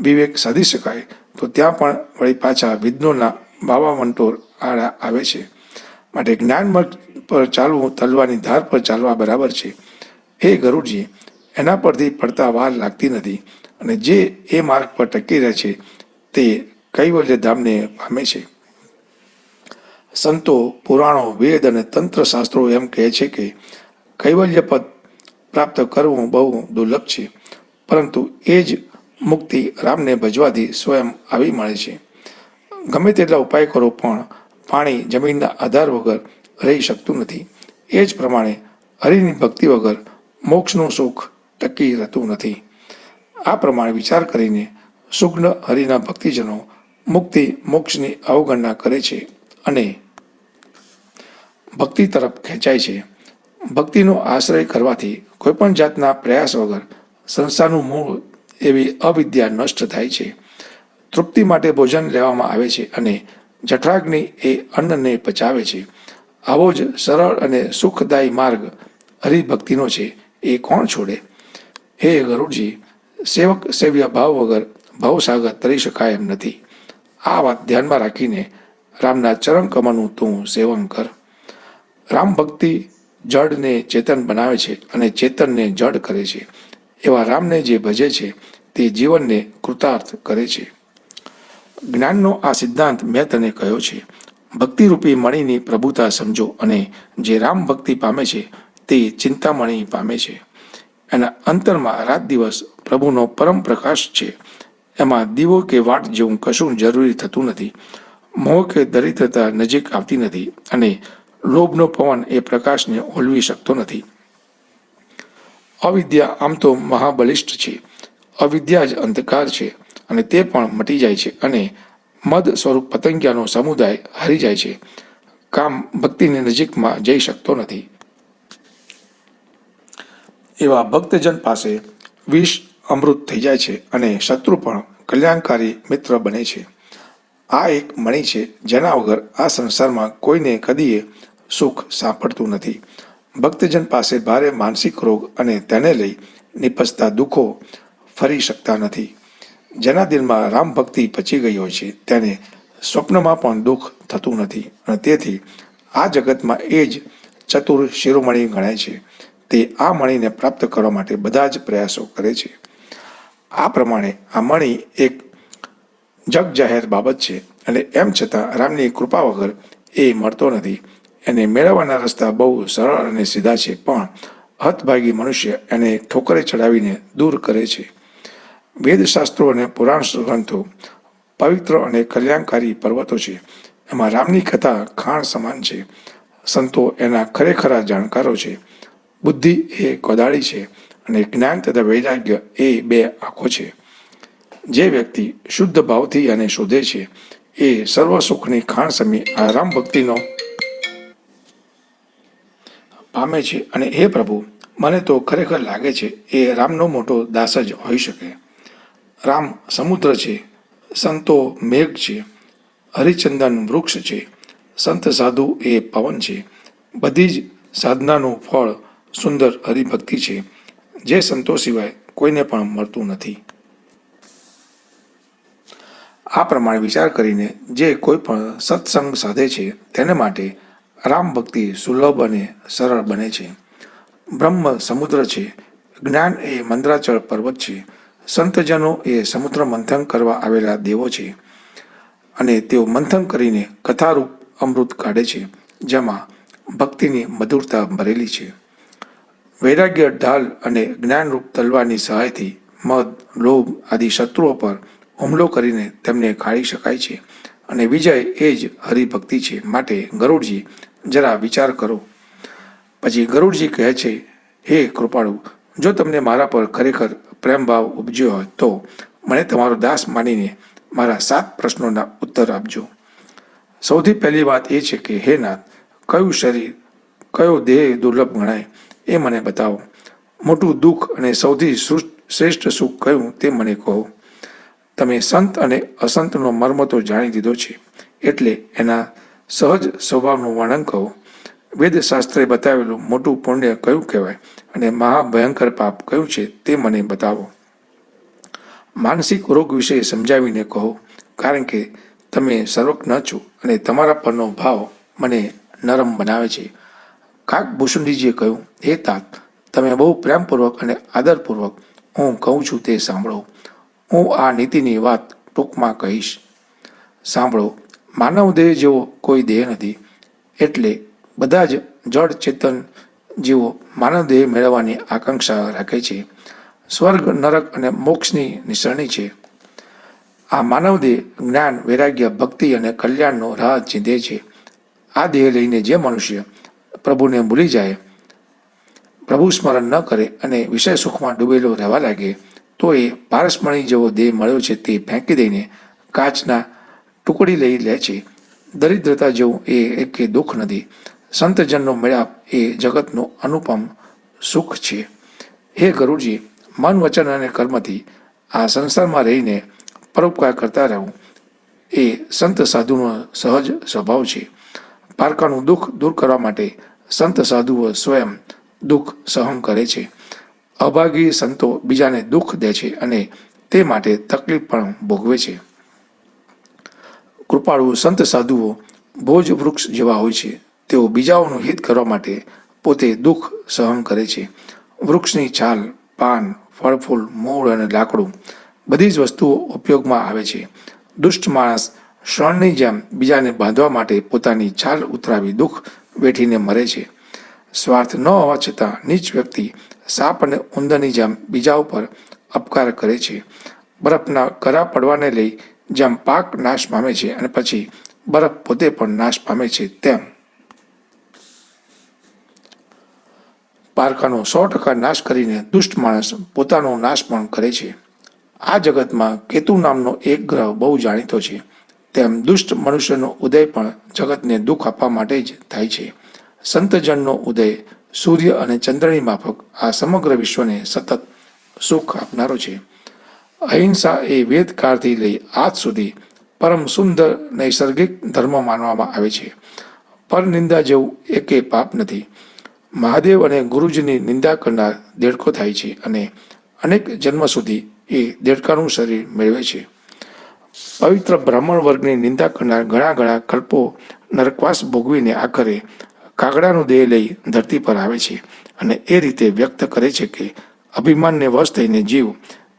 વિવેક સાધી શકાય તો ત્યાં પણ વળી પાછા વિઘ્નોના વાવાવંટોળ આડા આવે છે. માટે જ્ઞાન માર્ગ પર ચાલવું તલવાની ધાર પર ચાલવા બરાબર છે. હે ગરુડજી, એના પરથી પડતા વાર લાગતી નથી, અને જે એ માર્ગ પર ટકી રહે છે તે કૈવલ્ય ધામને પામે છે. સંતો, પુરાણો, વેદ અને તંત્ર શાસ્ત્રો એમ કહે છે કે કૈવલ્ય પદ પ્રાપ્ત કરવું બહુ દુર્લભ છે, પરંતુ એ જ મુક્તિ રામને ભજવાથી સ્વયં આવી મળે છે. ગમે તેટલા ઉપાય કરો પણ પાણી જમીનના આધાર વગર રહી શકતું નથી. એ જ પ્રમાણે હરિની ભક્તિ વગર મોક્ષનું સુખ ટકી રહેતું નથી. આ પ્રમાણે વિચાર કરીને સુગ્ન હરિના ભક્તિજનો મુક્તિ મોક્ષની અવગણના કરે છે અને ભક્તિ તરફ ખેંચાય છે. ભક્તિનો આશ્રય કરવાથી કોઈપણ જાતના પ્રયાસ વગર સંસારનું મૂળ એવી અવિદ્યા નષ્ટ થાય છે. તૃપ્તિ માટે ભોજન લેવામાં આવે છે અને જઠરાગ્નિ એ અન્નને પચાવે છે. આવો જ સરળ અને સુખદાયી માર્ગ હરિભક્તિનો છે, એ કોણ છોડે? હે ગરુડજી, સેવક સેવ્ય ભાવ વગર ભવસાગર તરી શકાય એમ નથી. આ વાત ધ્યાનમાં રાખીને રામના ચરણ કમળનું તું સેવન કર. રામ ભક્તિ જડને ચેતન બનાવે છે અને ચેતનને જડ કરે છે. એવા રામને જે ભજે છે તે જીવનને કૃતાર્થ કરે છે. જ્ઞાનનો આ સિદ્ધાંત મેં તને કહ્યો છે. ભક્તિરૂપી મણીની પ્રભુતા સમજો, અને જે રામ ભક્તિ પામે છે તે ચિંતામણી પામે છે. એના અંતરમાં રાત દિવસ પ્રભુનો પરમ પ્રકાશ છે. એમાં દીવો કે વાટ જેવું કશું જરૂરી થતું નથી. મોહ કે દરિદ્રતા નજીક આવતી નથી, અને લોભનો પવન એ પ્રકાશને ઓલવી શકતો નથી. અવિદ્યા આમ તો મહાબલિષ્ઠ છે. અવિદ્યા જ અંધકાર છે, અને તે પણ મટી જાય છે, અને મદ સ્વરૂપ પતંગિયાનો સમુદાય હારી જાય છે. કામ ભક્તિની નજીકમાં જઈ શકતો નથી. એવા ભક્તજન પાસે વિષ અમૃત થઈ જાય છે, અને શત્રુ પણ કલ્યાણકારી મિત્ર બને છે. આ એક મણી છે જેના વગર આ સંસારમાં કોઈને કદીએ સુખ સાંપડતું નથી. ભક્તજન પાસે ભારે માનસિક રોગ અને તેને લઈ નિપજતા દુઃખો ફરી શકતા નથી. જેના દિલમાં રામ ભક્તિ પચી ગઈ હોય છે તેને સ્વપ્નમાં પણ દુઃખ થતું નથી, અને તેથી આ જગતમાં એ જ ચતુર શિરોમણી ગણાય છે. તે આ મણીને પ્રાપ્ત કરવા માટે બધા જ પ્રયાસો કરે છે. આ પ્રમાણે આ મણી એક જગ જાહેર બાબત છે, અને એમ છતાં રામની કૃપા વગર એ મળતો નથી. એને મેળવવાના રસ્તા બહુ સરળ અને સીધા છે, પણ હતભાગી મનુષ્ય એને ઠોકરે ચડાવીને દૂર કરે છે. વેદશાસ્ત્રો અને પુરાણ ગ્રંથો પવિત્ર અને કલ્યાણકારી પર્વતો છે. એમાં રામની કથા ખાણ સમાન છે. સંતો એના ખરેખરા જાણકારો છે. બુદ્ધિ એ કોદાળી છે, અને જ્ઞાન તથા વૈરાગ્ય એ બે આંખો છે. જે વ્યક્તિ શુદ્ધ ભાવથી એને શોધે છે એ સર્વ સુખની ખાણ સમી આ રામ ભક્તિનો પામે છે. અને હે પ્રભુ, મને તો ખરેખર લાગે છે એ રામનો મોટો દાસ જ હોઈ શકે. રામ સમુદ્ર છે, સંતો મેઘ છે, હરિચંદન વૃક્ષ છે, સંત સાધુ એ પવન છે. બધી જ સાધનાનું ફળ સુંદર હરિભક્તિ છે, જે સંતો સિવાય કોઈને પણ મળતું નથી. આ પ્રમાણે વિચાર કરીને જે કોઈ પણ સત્સંગ સાધે છે તેને માટે રામ ભક્તિ સુલભ અને સરળ બને છે. બ્રહ્મ સમુદ્ર છે, જ્ઞાન એ મંદ્રાચળ પર્વત છે, સંતજનો એ સમુદ્ર મંથન કરવા આવેલા દેવો છે, અને તેઓ મંથન કરીને કથારૂપ અમૃત કાઢે છે, જેમાં ભક્તિની મધુરતા ભરેલી છે. વૈરાગ્ય ઢાલ અને જ્ઞાનરૂપ તલવારની સહાયથી મદ, લોભ આદિ શત્રુઓ પર હુમલો કરીને તેમને ખાળી શકાય છે, અને વિજય એ જ હરિભક્તિ છે. માટે ગરુડજી, જરા વિચાર કરો. પછી ગરુડજી કહે છે, હે કૃપાળુ, જો તમને મારા પર ખરેખર પ્રેમભાવ ઉપજ્યો હોય તો મને તમારો દાસ માનીને મારા 7 પ્રશ્નોના ઉત્તર આપજો. સૌથી પહેલી વાત એ છે કે હે નાથ, કયું શરીર, કયો દેહ દુર્લભ ગણાય એ મને બતાવો. મોટું દુઃખ અને સૌથી શ્રેષ્ઠ સુખ કયું તે મને કહો. તમે સંત અને અસંતનો મર્મ તો જાણી દીધો છે, એટલે એના સહજ સ્વભાવનું વર્ણન કહો. વેદશાસ્ત્રે બતાવેલું મોટું પુણ્ય કયું કહેવાય અને મહાભયંકર પાપ કયું છે તે મને બતાવો. માનસિક રોગ વિશે સમજાવીને કહો, કારણ કે તમે સર્વજ્ઞ છો અને તમારા પરનો ભાવ મને નરમ બનાવે છે. કાકભૂષુંડીજીએ કહ્યું, હે તાત, તમે બહુ પ્રેમપૂર્વક અને આદરપૂર્વક હું કહું છું તે સાંભળો. હું આ નીતિની વાત ટૂંકમાં કહીશ. સાંભળો, માનવ દેહ જેવો કોઈ દેહ નથી, એટલે બધા જ જડ ચેતન જીવો માનવ દેહ મેળવવાની આકાંક્ષા રાખે છે. સ્વર્ગ, નરક અને મોક્ષની નિસરણી છે. આ માનવ દેહ જ્ઞાન, વૈરાગ્ય, ભક્તિ અને કલ્યાણનો રાહ ચીંધે છે. આ દેહ લઈને જે મનુષ્ય પ્રભુને ભૂલી જાય, પ્રભુ સ્મરણ ન કરે અને વિષય સુખમાં ડૂબેલો રહેવા લાગે, તો એ પારસમણી જેવો દેહ મળ્યો છે તે ફેંકી દઈને કાચના ટુકડી લઈ લે છે. દરિદ્રતા જેવું એ એકે દુઃખ નથી. સંતજનનો મેળાપ એ જગતનું અનુપમ સુખ છે. હે ગરુડજી, મન, વચન અને કર્મથી આ સંસારમાં રહીને પરોપકાર કરતા રહેવું એ સંત સાધુનો સહજ સ્વભાવ છે. પારકાનું દુઃખ દૂર કરવા માટે સંત સાધુઓ સ્વયં દુઃખ સહન કરે છે. અભાગી સંતો બીજાને દુઃખ દે છે અને તે માટે તકલીફ પણ ભોગવે છે. કૃપાળુ સંત સાધુઓ ભોજ વૃક્ષ જેવા હોય છે. તેઓ બીજાઓનું હિત કરવા માટે પોતે દુઃખ સહન કરે છે. વૃક્ષની છાલ, પાન, ફળફૂલ, મૂળ અને લાકડું બધી જ વસ્તુઓ ઉપયોગમાં આવે છે. દુષ્ટ માણસ શણની જેમ બીજાને બાંધવા માટે પોતાની છાલ ઉતરાવી દુઃખ વેઠીને મરે છે. સ્વાર્થ ન હોવા છતાં નીચ વ્યક્તિ સાપ અને ઉંદરની જેમ બીજા ઉપર અપકાર કરે છે. બરફના કરા પડવાને લઈ જેમ પાક નાશ પામે છે અને પછી બરફ પોતે પણ નાશ પામે છે, તેમ પારકાનો 100% નાશ કરીને દુષ્ટ માણસ પોતાનો નાશ પણ કરે છે. આ જગતમાં કેતુ નામનો એક ગ્રહ બહુ જાણીતો છે. તેમ દુષ્ટ મનુષ્યનો ઉદય પણ જગતને દુઃખ આપવા માટે જ થાય છે. સંતજનનો ઉદય સૂર્ય અને ચંદ્રની માફક આ સમગ્ર વિશ્વને સતત સુખ આપનારો છે. અહિંસા એ વેદકાળથી લઈ આજ સુધી પરમ સુંદર નૈસર્ગિક ધર્મ માનવામાં આવે છે. પરનિંદા જેવું એકેય પાપ નથી. મહાદેવ અને ગુરુજીની નિંદા કરનાર દેડકો થાય છે અને અનેક જન્મ સુધી એ દેડકાનું શરીર મેળવે છે. પવિત્ર બ્રાહ્મણ વર્ગની નિંદા કરનાર ઘણા ઘણા કલ્પો નરકવાસ ભોગવીને આખરે કાગડાનો દેહ લઈ ધરતી પર આવે છે અને એ રીતે વ્યક્ત કરે છે કે અભિમાનને વશ થઈને જીવ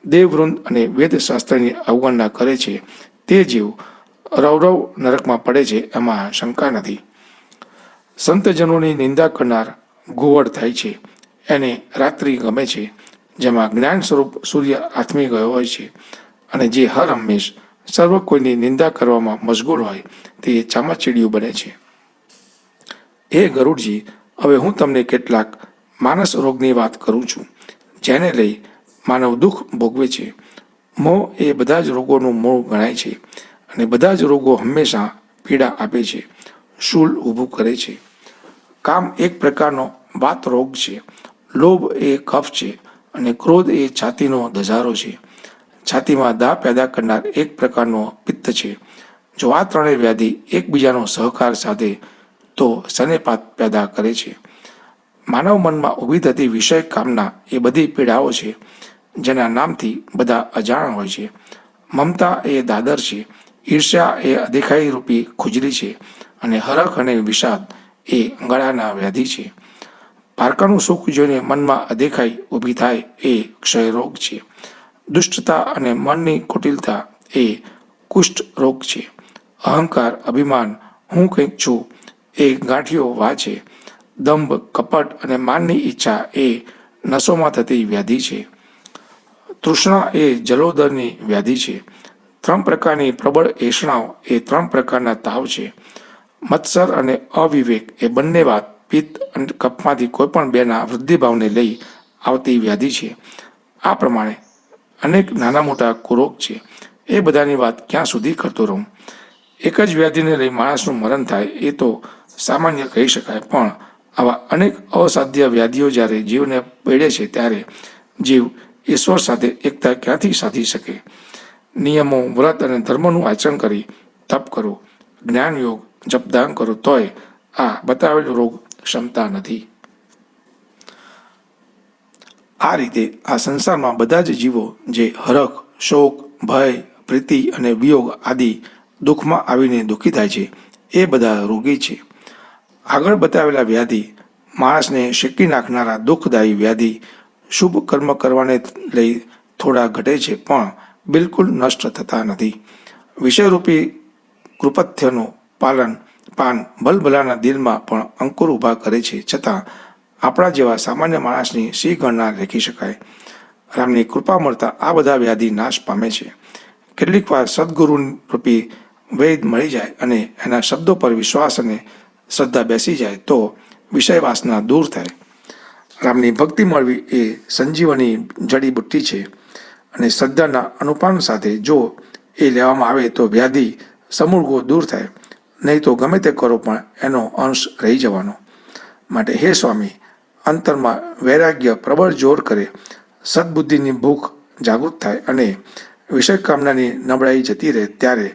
દેવવૃંદ અને વેદશાસ્ત્રની અવગણના કરે છે તે જીવ રૌરવ નરકમાં પડે છે, એમાં શંકા નથી. સંતજનોની નિંદા કરનાર ઘુવડ થાય છે. એને રાત્રિ ગમે છે, જેમાં જ્ઞાન સ્વરૂપ સૂર્ય આથમી ગયો હોય છે, અને જે હર હંમેશ સર્વ કોઈની નિંદા કરવામાં મશગુલ હોય તે ચામાચીડિયું બને છે. હે ગરુડજી, હવે હું તમને કેટલાક માનસ રોગની વાત કરું છું, જેને લઈ માનવ દુઃખ ભોગવે છે. મોહ એ બધા જ રોગોનું મૂળ ગણાય છે, અને બધા જ રોગો હંમેશા પીડા આપે છે, શૂલ ઊભું કરે છે. કામ એક પ્રકારનો વાત રોગ છે. લોભ એ કફ છે અને ક્રોધ એ છાતીનો ધજારો છે. છાતીમાં દા પેદા કરનાર એક પ્રકારનો પિત્ત છે. જો આ ત્રણેય વ્યાધિ એકબીજાનો સહકાર સાધે તો શનેપાત પેદા કરે છે. માનવ મનમાં ઊભી થતી વિષય કામના એ બધી પીડાઓ છે, જેના નામથી બધા અજાણ હોય છે. મમતા એ દાદર છે. ઈર્ષ્યા એ અદેખાઈ રૂપી ખુજલી છે, અને હરખ અને વિષાદ એ ગળાના વ્યાધિ છે. પારકાનું સુખ જોઈને મનમાં અદેખાઈ ઊભી થાય એ ક્ષયરોગ છે. દુષ્ટતા અને મનની કુટિલતા એ કુષ્ઠ રોગ છે. અહંકાર, અભિમાન, હું કંઈક છું એ ગાંઠિયો વા છે. દંભ, કપટ અને માનની ઈચ્છા એ નસોમાં થતી વ્યાધિ છે. તૃષ્ણા એ જલોદરની વ્યાધિ છે. 3 પ્રકારની પ્રબળ એષણાઓ એ 3 પ્રકારના તાવ છે. મત્સર અને અવિવેક એ બંને વાત પિત્ત અને કફમાંથી કોઈ પણ બેના વૃદ્ધિભાવને લઈ આવતી વ્યાધિ છે. આ પ્રમાણે અનેક નાના મોટા કુરોગ છે. એ બધાની વાત ક્યાં સુધી કરતો રહું? એક જ વ્યાધિને લઈ માણસનું મરણ થાય એ તો સામાન્ય કહી શકાય, પણ આવા અનેક અસાધ્ય વ્યાધિઓ જ્યારે જીવને પીડે છે ત્યારે જીવ ઈશ્વર સાથે એકતા ક્યાંથી સાધી શકે? નિયમો, વ્રત અને ધર્મનું આચરણ કરી, તપ કરો, જ્ઞાન યોગ, જપદાન કરો, તોય આ બતાવેલ રોગ ક્ષમતા નથી. આ રીતે આ સંસારમાં બધા જ જીવો જે હરખ, શોક, ભય, પ્રીતિ અને વિયોગ આદિ દુઃખમાં આવીને દુઃખી થાય છે એ બધા રોગી છે. આગળ બતાવેલા વ્યાધિ માણસને શેકી નાખનારા દુઃખદાયી વ્યાધિ શુભ કર્મ કરવાને લઈ થોડા ઘટે છે, પણ બિલકુલ નષ્ટ થતા નથી. વિષયરૂપી કૃપથ્યનું પાન ભલભલાના દિલમાં પણ અંકુર ઊભા કરે છે, છતાં આપણા જેવા સામાન્ય માણસની શી ગણના લેખી શકાય? રામની કૃપા મળતા આ બધા વ્યાધિ નાશ પામે છે. કેટલીક વાર સદગુરુરૂપી વૈદ મળી જાય અને એના શબ્દો પર વિશ્વાસ અને શ્રદ્ધા બેસી જાય તો વિષય વાસના દૂર થાય. રામની ભક્તિ મળવી એ સંજીવની જડીબુટ્ટી છે અને શ્રદ્ધાના અનુપાન સાથે જો એ લેવામાં આવે તો વ્યાધિ સમૂળગો દૂર થાય, નહીં તો ગમે તે કરો પણ એનો અંશ રહી જવાનો. માટે હે સ્વામી, અંતરમાં વૈરાગ્ય પ્રબળ જોર કરે, સદબુદ્ધિની ભૂખ જાગૃત થાય અને વિષય કામનાની નબળાઈ જતી રહે ત્યારે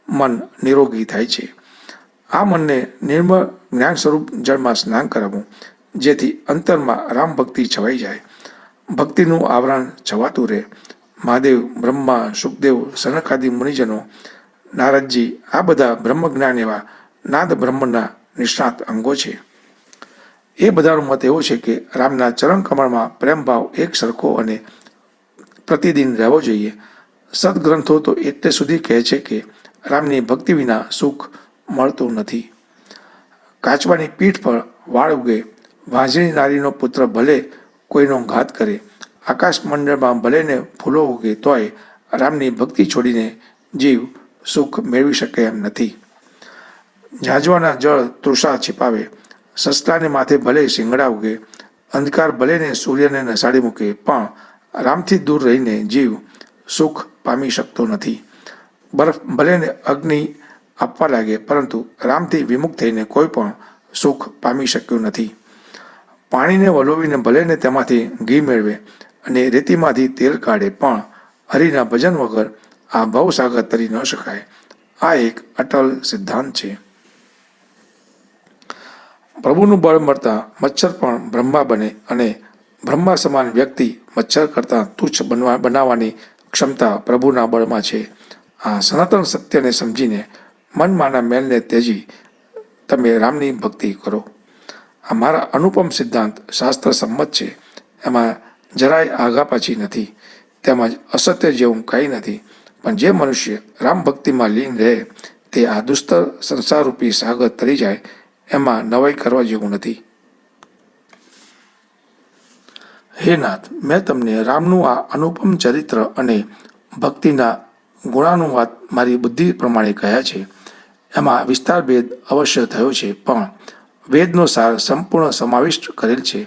મન નિરોગી થાય છે. આ મનને નિર્મળ જ્ઞાન સ્વરૂપ જળમાં સ્નાન કરાવવું, જેથી અંતરમાં રામ ભક્તિ છવાઈ જાય, ભક્તિનું આવરણ છવાતું રહે. મહાદેવ, બ્રહ્મા, સુખદેવ, સનકાદિ મુનિજનો, નારદજી આ બધા બ્રહ્મજ્ઞાન એવા નાદ બ્રહ્મના નિષ્ણાત અંગો છે. એ બધાનો મત એવો છે કે રામના ચરણ કમળમાં પ્રેમભાવ એક સરખો અને પ્રતિદિન રહેવો જોઈએ. સદગ્રંથો તો એટલે સુધી કહે છે કે રામની ભક્તિ વિના સુખ મળતું નથી. કાચવાની પીઠ પર વાળ ઉગે, વાંઝણી નારીનો પુત્ર ભલે કોઈનો ઘાત કરે, આકાશ મંડળમાં ભલે ને ફૂલો ઉગે, તોય રામની ભક્તિ છોડીને જીવ સુખ મેળવી શકે એમ નથી. ઝાંઝવાના જળ તૃષા छिપાવે, સસલાને માથે ભલે શિંગડા ઉગે, અંધકાર ભલે ને સૂર્યને નસાડી મૂકે, પણ રામથી દૂર રહીને જીવ સુખ પામી શકતો નથી. બરફ ભલે ને અગ્નિ આપવા લાગે, પરંતુ રામથી વિમુખ થઈને કોઈ પણ સુખ પામી શક્યું નથી. પાણીને વલોવીને ભલે ને તેમાંથી ઘી મેળવે અને રેતીમાંથી તેલ કાઢે, પણ હરિના ભજન વગર આ ભવસાગર તરી ન શકાય. આ એક અટલ સિદ્ધાંત છે. પ્રભુનું બળ મળતા મચ્છર પણ બ્રહ્મા બને અને બ્રહ્મા સમાન વ્યક્તિ મચ્છર કરતાં તુચ્છ બનાવવાની ક્ષમતા પ્રભુના બળમાં છે. આ સનાતન સત્યને સમજીને મનમાંના મેલને ત્યજી તમે રામની ભક્તિ કરો. આ મારા અનુપમ સિદ્ધાંત શાસ્ત્ર સંમત છે. એમાં જરાય આઘાપાછી નથી, તેમજ અસત્ય જેવું કંઈ નથી. પણ જે મનુષ્ય રામ ભક્તિમાં લીન રહે તે આ દુસ્તર સંસારરૂપી સાગર તરી જાય, એમાં નવાઈ કરવા જેવું નથી. હે નાથ, મેં તમને રામનું આ અનુપમ ચરિત્ર અને ભક્તિના ગુણાનુવાદ મારી બુદ્ધિ પ્રમાણે કહ્યા છે. એમાં વિસ્તાર ભેદ અવશ્ય થયો છે, પણ વેદનો સાર સંપૂર્ણ સમાવિષ્ટ કરેલ છે.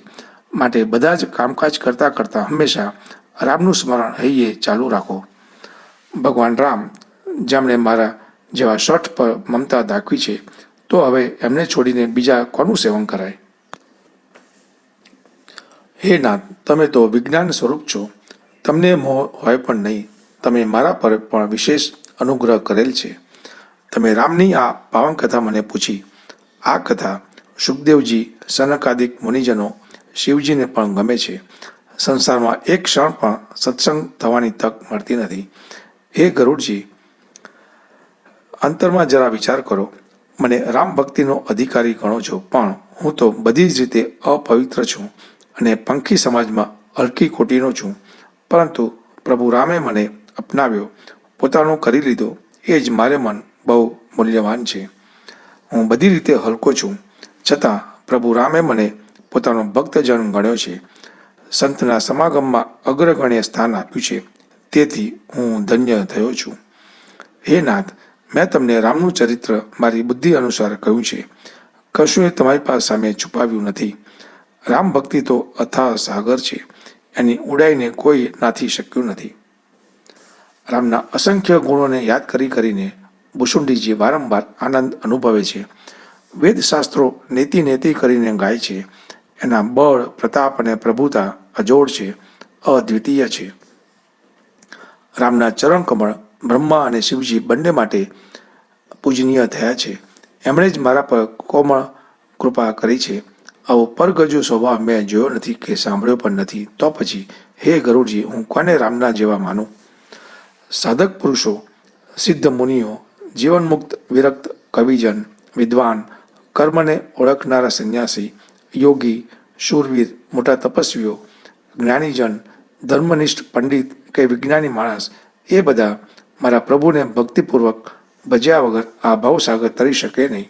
માટે બધા જ કામકાજ કરતાં કરતાં હંમેશા રામનું સ્મરણ હૈયે ચાલુ રાખો. ભગવાન રામ, જેમણે મારા જેવા શઠ પર મમતા દાખવી છે, તો હવે એમને છોડીને બીજા કોનું સેવન કરાય? હે નાથ, તમે તો વિજ્ઞાન સ્વરૂપ છો. તમને મોહ હોય પણ નહીં. તમે મારા પર પણ વિશેષ અનુગ્રહ કરેલ છે. તમે રામની આ પાવન કથા મને પૂછી. આ કથા સુખદેવજી, સનકાદિક મુનિજનો, શિવજીને પણ ગમે છે. સંસારમાં એક ક્ષણ પણ સત્સંગ થવાની તક મળતી નથી. હે ગરુડજી, અંતરમાં જરા વિચાર કરો. મને રામ ભક્તિનો અધિકારી ગણો છો, પણ હું તો બધી જ રીતે અપવિત્ર છું અને પંખી સમાજમાં હલકી ખોટીનો છું. પરંતુ પ્રભુ રામે મને અપનાવ્યો, પોતાનો કરી લીધો, એ જ મારે મન બહુ મૂલ્યવાન છે. હું બધી રીતે હલકો છું, છતાં પ્રભુ રામે મને પોતાનો ભક્તજન ગણ્યો છે. સંતના સમાગમમાં અગ્રગણ્ય સ્થાન આપ્યું છે, તેથી હું ધન્ય થયો છું. હે નાથ, મેં તમને રામનું ચરિત્ર મારી બુદ્ધિ અનુસાર કહ્યું છે. કશું એ તમારી પાસે સામે છુપાવ્યું નથી. રામ ભક્તિ તો અથાહ સાગર છે, એની ઊંડાઈને કોઈ નાથી શક્યું નથી. રામના અસંખ્ય ગુણોને યાદ કરીને ભુસુંડીજી વારંવાર આનંદ અનુભવે છે. વેદશાસ્ત્રો નેતિ નેતિ કરીને ગાય છે. એના બળ, પ્રતાપ અને પ્રભુતા અજોડ છે, અદ્વિતીય છે. રામના ચરણકમળ બ્રહ્મા અને શિવજી બંને માટે પૂજનીય થયા છે. એમણે જ મારા પર કોમળ કૃપા કરી છે. આવો પરગજુ સ્વભાવ મેં જોયો નથી કે સાંભળ્યો પણ નથી. તો પછી હે ગરુડજી, હું કોને રામના જેવા માનું? સાધક પુરુષો, સિદ્ધ મુનિઓ, જીવનમુક્ત વિરક્ત કવિજન, વિદ્વાન, કર્મને ઓળખનારા સંન્યાસી, યોગી, શૂરવીર, મોટા તપસ્વીઓ, જ્ઞાનીજન, ધર્મનિષ્ઠ પંડિત કે વિજ્ઞાની માણસ, એ બધા મારા પ્રભુને ભક્તિપૂર્વક ભજ્યા વગર આ ભવસાગર તરી શકે નહીં.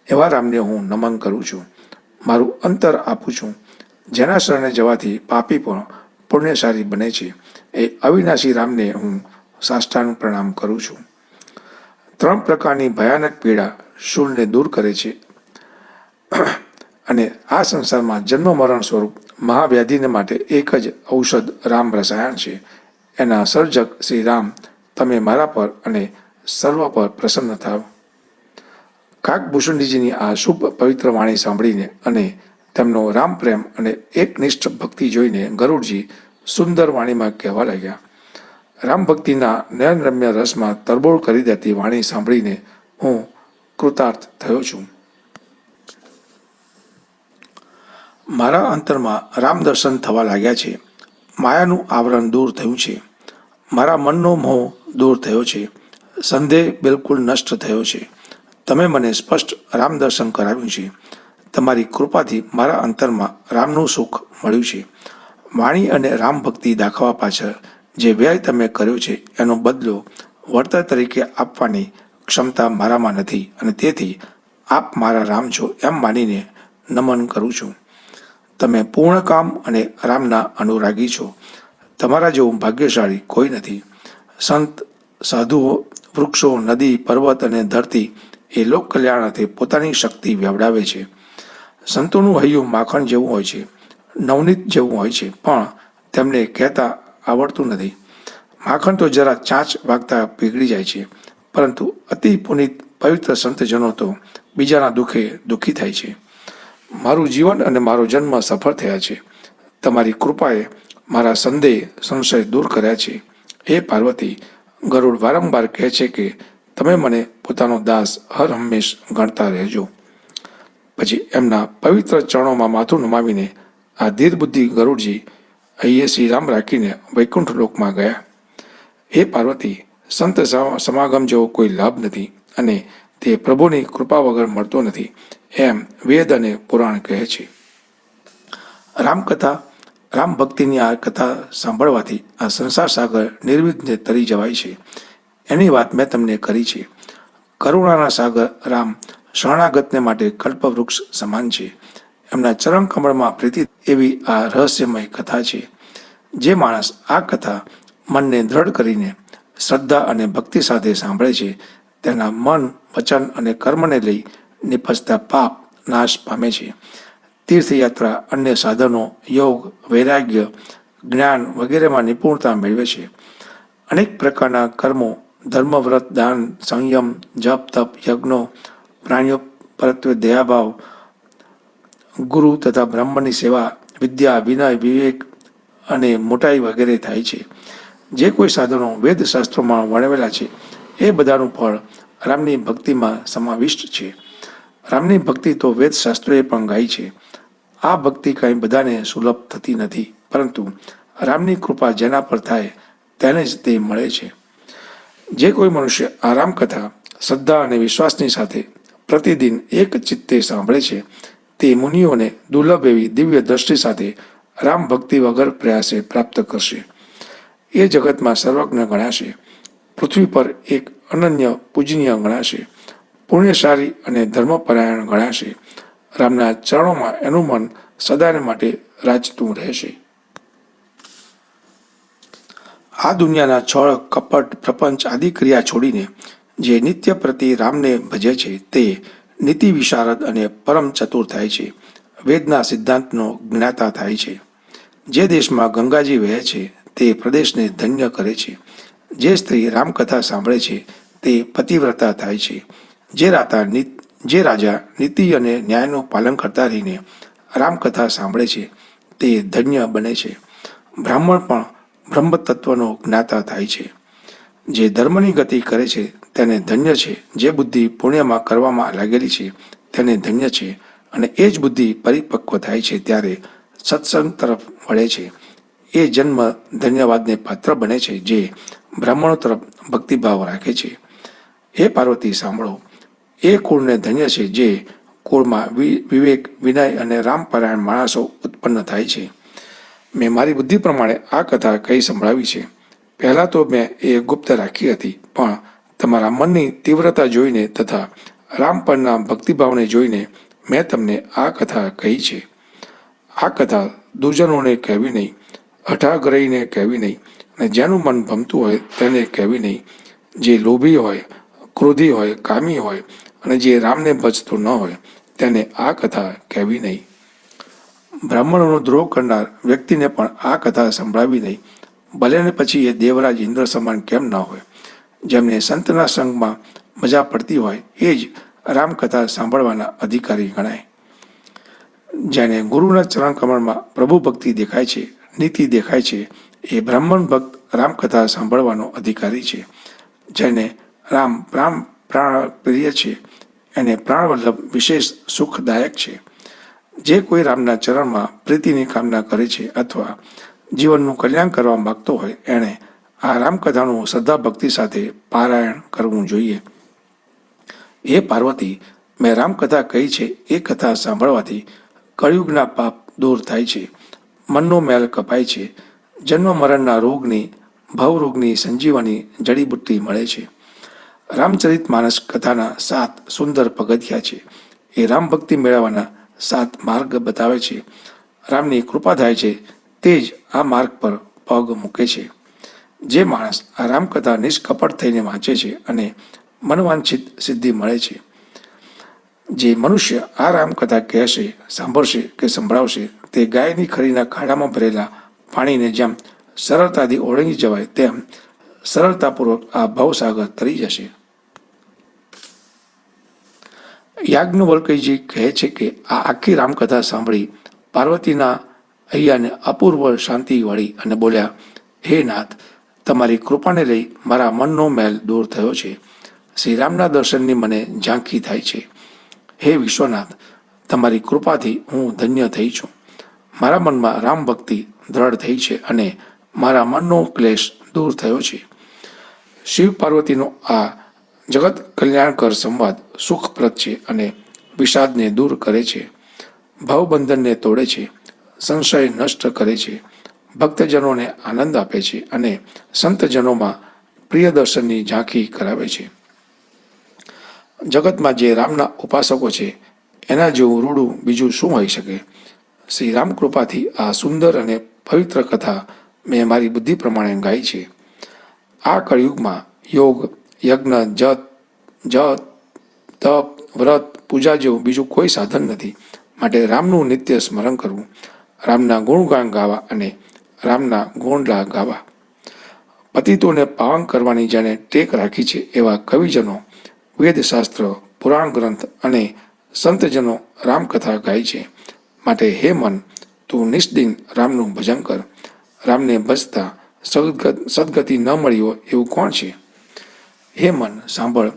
એવા રામને હું નમન કરું છું. મારું અંતર આપું છું. જેના શરણે જવાથી પાપી પણ પુણ્યશાળી બને છે, એ અવિનાશી રામને હું સાષ્ટાંગ પ્રણામ કરું છું. 3 પ્રકારની ભયાનક પીડા શૂળને દૂર કરે છે અને આ સંસારમાં જન્મ મરણ સ્વરૂપ મહાવ્યાધિને માટે એક જ ઔષધ રામ રસાયણ છે. એના સર્જક શ્રી રામ, તમે મારા પર અને સર્વ પર પ્રસન્ન થાવ. કાકભૂષણજીની આ શુભ પવિત્ર વાણી સાંભળીને અને તેમનો રામ પ્રેમ અને એકનિષ્ઠ ભક્તિ જોઈને ગરુડજી સુંદર વાણીમાં કહેવા લાગ્યા. રામ ભક્તિના નયનરમ્ય રસમાં તરબોળ કરી દેતી વાણી સાંભળીને હું કૃતાર્થ થયો છું. મારા અંતરમાં રામ દર્શન થવા લાગ્યા છે. માયાનું આવરણ દૂર થયું છે. મારા મનનો મોહ દૂર થયો છે. સંદેહ બિલકુલ નષ્ટ થયો છે. તમે મને સ્પષ્ટ રામ દર્શન કરાવ્યું છે. તમારી કૃપાથી મારા અંતરમાં રામનું સુખ મળ્યું છે. વાણી અને રામ ભક્તિ દાખવા પાછળ જે વ્યય તમે કર્યો છે એનો બદલો વળતર તરીકે આપવાની ક્ષમતા મારામાં નથી, અને તેથી આપ મારા રામ છો એમ માનીને નમન કરું છું. તમે પૂર્ણકામ અને રામના અનુરાગી છો. તમારા જેવું ભાગ્યશાળી કોઈ નથી. સંત, સાધુઓ, વૃક્ષો, નદી, પર્વત અને ધરતી એ લોક કલ્યાણાર્થે પોતાની શક્તિ વ્યવડાવે છે. સંતોનું હૈયું માખણ જેવું હોય છે, નવનીત જેવું હોય છે, પણ તેમને કહેતા આવડતું નથી. માખણ તો જરા ચાંચ વાગતા પીગળી જાય છે, પરંતુ અતિ પુનિત પવિત્ર સંતજનો તો બીજાના દુઃખે દુઃખી થાય છે. મારું જીવન અને મારો જન્મ સફળ થયા છે. તમારી કૃપાએ મારા સંદેહ સંશય દૂર કર્યા છે. હે પાર્વતી, ગરુડ વારંવાર કહે છે કે તમે મને પોતાનો દાસ હર હંમેશ ગણતા રહેજો. પછી એમના પવિત્ર ચરણોમાં માથું નમાવીને આ ધીરબુદ્ધિ ગરુડજી અહીંયા શ્રીરામ રાખીને વૈકુંઠ લોકમાં ગયા. હે પાર્વતી, સંત સમાગમ જેવો કોઈ લાભ નથી, અને તે પ્રભુની કૃપા વગર મળતો નથી, એમ વેદ અને પુરાણ કહે છે. રામકથા, રામ ભક્તિની આ કથા સાંભળવાથી આ સંસાર સાગર નિર્વિઘ્ને તરી જવાય છે. એની વાત મેં તમને કરી છે. કરુણાના સાગર રામ શરણાગતને માટે કલ્પવૃક્ષ સમાન છે. એમના ચરણ કમળમાં પ્રીતિ એવી આ રહસ્યમય કથા છે. જે માણસ આ કથા મનને દ્રઢ કરીને શ્રદ્ધા અને ભક્તિ સાથે સાંભળે છે, તેના મન, વચન અને કર્મને લઈ નિપજતા પાપ નાશ પામે છે. તીર્થયાત્રા, અન્ય સાધનો, યોગ, વૈરાગ્ય, જ્ઞાન વગેરેમાં નિપુણતા મેળવે છે. અનેક પ્રકારના કર્મો, ધર્મ, વ્રત, દાન, સંયમ, જપ, તપ, યજ્ઞો, પ્રાણીઓ પરત્વે દયાભાવ, ગુરુ તથા બ્રાહ્મણની સેવા, વિદ્યા, વિનય, વિવેક અને મોટાઈ વગેરે થાય છે. જે કોઈ સાધનો વેદશાસ્ત્રોમાં વર્ણવેલા છે એ બધાનું ફળ રામની ભક્તિમાં સમાવિષ્ટ છે. રામની ભક્તિ તો વેદશાસ્ત્રોએ પણ ગાઈ છે. આ ભક્તિ કંઈ બધાને સુલભ થતી નથી, પરંતુ રામની કૃપા જેના પર થાય તેને જ તે મળે છે. જે કોઈ મનુષ્ય આ રામકથા શ્રદ્ધા અને વિશ્વાસની સાથે પ્રતિદિન એક ચિત્તે સાંભળે છે, તે મુનિઓને દુર્લભ એવી દિવ્ય દ્રષ્ટિ સાથે રામ ભક્તિ વગર પ્રયાસે પ્રાપ્ત કરશે. એ જગતમાં સર્વજ્ઞ ગણાશે. પૃથ્વી પર એક અનન્ય પૂજનીય ગણાશે. પુણ્યશાળી અને ધર્મપરાયણ ગણાશે. રામના ચરણોમાં એનું મન સદાને માટે રાચતું રહેશે. આ દુનિયાના છળ કપટ પ્રપંચ આદિ ક્રિયા છોડીને જે નિત્ય પ્રતિ રામને ભજે છે તે નીતિ વિશારદ અને પરમ ચતુર થાય છે. વેદના સિદ્ધાંતનો જ્ઞાતા થાય છે. જે દેશમાં ગંગાજી વહે છે તે પ્રદેશને ધન્ય કરે છે. જે સ્ત્રી રામકથા સાંભળે છે તે પતિવ્રતા થાય છે. જે રાજા નીતિ અને ન્યાયનું પાલન કરતા રહીને રામકથા સાંભળે છે તે ધન્ય બને છે. બ્રાહ્મણ પણ બ્રહ્મતત્વનો જ્ઞાતા થાય છે. જે ધર્મની ગતિ કરે છે તેને ધન્ય છે. જે બુદ્ધિ પુણ્યમાં કરવામાં લાગેલી છે તેને ધન્ય છે. અને એ જ બુદ્ધિ પરિપક્વ થાય છે ત્યારે સત્સંગ તરફ વળે છે. એ જન્મ ધન્યવાદને પાત્ર બને છે જે બ્રાહ્મણો તરફ ભક્તિભાવ રાખે છે. હે પાર્વતી સાંભળો, એ કુળને ધન્ય છે જે કુળમાં વિવેક, વિનય અને રામપરાયણ માણસો ઉત્પન્ન થાય છે. મેં મારી બુદ્ધિ પ્રમાણે આ કથા કહી સંભળાવી છે. પહેલાં તો મેં એ ગુપ્ત રાખી હતી, પણ તમારા મનની તીવ્રતા જોઈને તથા રામ પરના ભક્તિભાવને જોઈને મેં તમને આ કથા કહી છે. આ કથા દુર્જનોને કહેવી નહીં, હઠાગ્રહીને કહેવી નહીં, અને જેનું મન ભમતું હોય તેને કહેવી નહીં. જે લોભી હોય, ક્રોધી હોય, કામી હોય અને જે રામને ભજતો ન હોય તેને આ કથા કહેવી નહીં. બ્રાહ્મણોનો દ્રોહ કરનાર વ્યક્તિને પણ આ કથા સંભળાવી નહીં, ભલે ને પછી એ દેવરાજ ઇન્દ્ર સમાન કેમ ન હોય. જેમને સંતના સંગમાં મજા પડતી હોય એ જ રામકથા સાંભળવાના અધિકારી ગણાય. જેને ગુરુના ચરણ કમળમાં પ્રભુ ભક્તિ દેખાય છે, નીતિ દેખાય છે, એ બ્રાહ્મણ ભક્ત રામકથા સાંભળવાનો અધિકારી છે. જેને રામ પ્રાણ પ્રિય છે એને પ્રાણવલ્લભ વિશેષ સુખદાયક છે. જે કોઈ રામના ચરણમાં પ્રીતિની કામના કરે છે અથવા જીવનનું કલ્યાણ કરવા માગતો હોય એણે આ રામકથાનું શ્રદ્ધા ભક્તિ સાથે પારાયણ કરવું જોઈએ. એ પાર્વતી, મેં રામકથા કહી છે એ કથા સાંભળવાથી કળિયુગના પાપ દૂર થાય છે, મનનો મેલ કપાય છે, જન્મ મરણના રોગની, ભવરોગની સંજીવની જડીબુટ્ટી મળે છે. રામચરિત માનસ કથાના 7 સુંદર પગથિયા છે. એ રામ ભક્તિ મેળવવાના 7 માર્ગ બતાવે છે. રામની કૃપા થાય છે તે જ આ માર્ગ પર પગ મૂકે છે. જે માણસ આ રામકથા નિષ્કપટ થઈને વાંચે છે અને મનવાંછિત સિદ્ધિ મળે છે. જે મનુષ્ય આ રામકથા કહેશે, સાંભળશે કે સંભળાવશે તે ગાયની ખરીના ખાડામાં ભરેલા પાણીને જેમ સરળતાથી ઓળંગી જવાય તેમ સરળતાપૂર્વક આ ભવસાગર તરી જશે. યાજ્ઞવલ્ક્યજી કહે છે કે આ આખી રામકથા સાંભળી પાર્વતીના હૈયાને અપૂર્વ શાંતિ વળી અને બોલ્યા, હે નાથ, તમારી કૃપાને લઈ મારા મનનો મેલ દૂર થયો છે. શ્રી રામના દર્શનની મને ઝાંખી થાય છે. હે વિશ્વનાથ, તમારી કૃપાથી હું ધન્ય થઈ છું. મારા મનમાં રામ ભક્તિ દ્રઢ થઈ છે અને મારા મનનો ક્લેશ દૂર થયો છે. શિવ પાર્વતીનો આ જગત કલ્યાણકર સંવાદ સુખપ્રદ છે અને વિષાદને દૂર કરે છે, ભવબંધનને તોડે છે, સંશય નષ્ટ કરે છે, ભક્તજનોને આનંદ આપે છે અને સંતજનોમાં પ્રિય દર્શનની ઝાંખી કરાવે છે. જગતમાં જે રામના ઉપાસકો છે એના જેવું રૂડું બીજું શું હોઈ શકે. શ્રી રામ કૃપાથી આ સુંદર અને પવિત્ર કથા મેં મારી બુદ્ધિ પ્રમાણે ગાઈ છે. આ કળિયુગમાં યોગ, યજ્ઞ, જપ, વ્રત, પૂજા જેવું બીજું કોઈ સાધન નથી. માટે રામનું નિત્ય સ્મરણ કરવું, રામના ગુણગાન ગાવા અને રામના ગુણલા ગાવા. પતિતોને પાવન કરવાની જેને ટેક રાખી છે એવા કવિજનો વેદશાસ્ત્ર, પુરાણ ગ્રંથ અને સંતજનો રામકથા ગાય છે. માટે હે મન, તું નિષ્દિન રામનું ભજન કર. રામને ભજતા સદગતિ ન મળી હોય એવું કોણ છે? હે મન સાંભળ,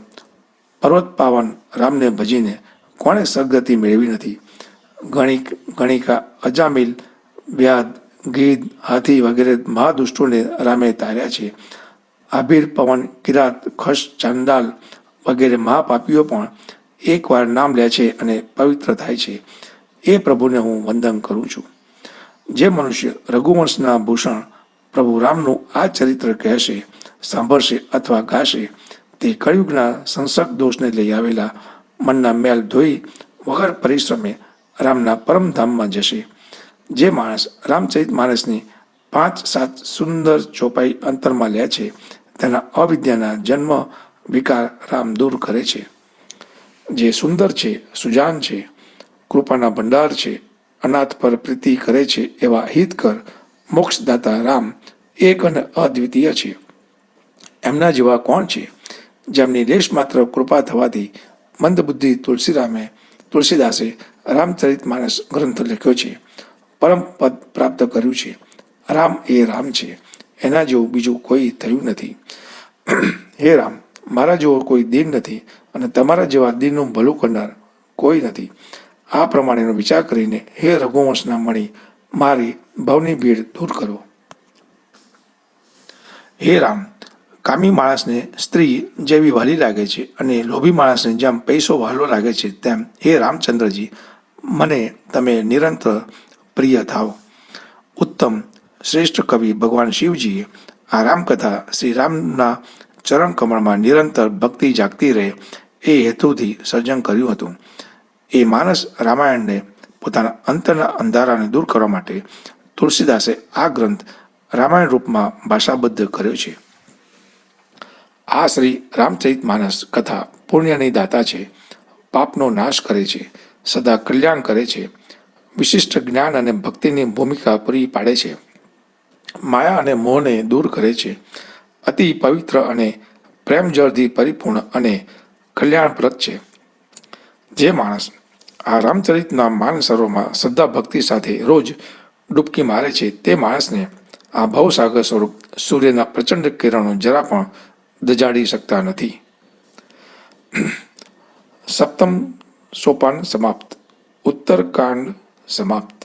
પર્વત પાવન રામને ભજીને કોણે સદગતિ મેળવી નથી? ગણિકા, અજામિલ, વ્યાધ, ગીધ, હાથી વગેરે મહાદુષ્ટોને રામે તાર્યા છે. આભીર, પવન, કિરાત, ખસ, ચાંડાલ વગેરે મહાપાપીઓ પણ એકવાર નામ લે છે અને પવિત્ર થાય છે. એ પ્રભુને હું વંદન કરું છું. જે મનુષ્ય રઘુવંશના ભૂષણ પ્રભુ રામનું આ ચરિત્ર કહેશે, સાંભળશે અથવા ગાશે તે કળિયુગના સંસર્ગ દોષને લઈ આવેલા મનના મેલ ધોઈ વગર પરિશ્રમે રામના પરમધામમાં જશે. જે માણસ રામચરિત માનસની 5-7 સુંદર ચોપાઈ અંતરમાં લે છે. તેના અવિદ્યાના જન્મ વિકાર રામ દૂર કરે છે. જે સુંદર છે, સુજાન છે, કૃપાના ભંડાર છે, અનાથ પર પ્રીતિ કરે છે એવા હિતકર મોક્ષદાતા રામ એક અને અદ્વિતીય છે. એમના જેવા કોણ છે? જેમની લેશ માત્ર કૃપા થવાથી મંદબુદ્ધિ તુલસીદાસે રામચરિતમાનસ ગ્રંથ લખ્યો છે. પરમ પદ પ્રાપ્ત કર્યું છે. રામ એ રામ છે. એના જેવું બીજું કોઈ થયું નથી. હે રામ, મારા જેવો કોઈ દીન નથી અને તમારા જેવા દીનનું ભલું કરનાર કોઈ નથી. આ પ્રમાણેનો વિચાર કરીને હે રઘુવંશના મણી, મારી ભવની ભીડ દૂર કરો. હે રામ, કામી માણસને સ્ત્રી જેવી વહાલી લાગે છે અને લોભી માણસને જેમ પૈસો વહાલો લાગે છે, તેમ હે રામચંદ્રજી, મને તમે નિરંતર પ્રિય થાવ. ઉત્તમ શ્રેષ્ઠ કવિ ભગવાન શિવજીએ આ રામકથા શ્રી રામના ચરણ કમળમાં નિરંતર ભક્તિ જાગતી રહે એ હેતુથી સર્જન કર્યું હતું. એ માનસ રામાયણને પોતાના અંતરના અંધારાને દૂર કરવા માટે તુલસીદાસે આ ગ્રંથ રામાયણ રૂપમાં ભાષાબદ્ધ કર્યો છે. આ શ્રી રામચરિતમાનસ કથા પુણ્યની દાતા છે, પાપનો નાશ કરે છે, સદા કલ્યાણ કરે છે, વિશિષ્ટ જ્ઞાન અને ભક્તિની ભૂમિકા પૂરી પાડે છે, માયા અને મોહને દૂર કરે છે, અતિ પવિત્ર અને પ્રેમજળથી પરિપૂર્ણ અને કલ્યાણપ્રદ છે. જે માણસ આ રામચરિતના માનસરોવરમાં શ્રદ્ધા ભક્તિ સાથે રોજ ડૂબકી મારે છે, તે માણસને આ ભવસાગર સ્વરૂપ સૂર્યના પ્રચંડ કિરણો જરા પણ દજાડી શકતા નથી. સપ્તમ સોપાન સમાપ્ત. ઉત્તરકાંડ સમાપ્ત.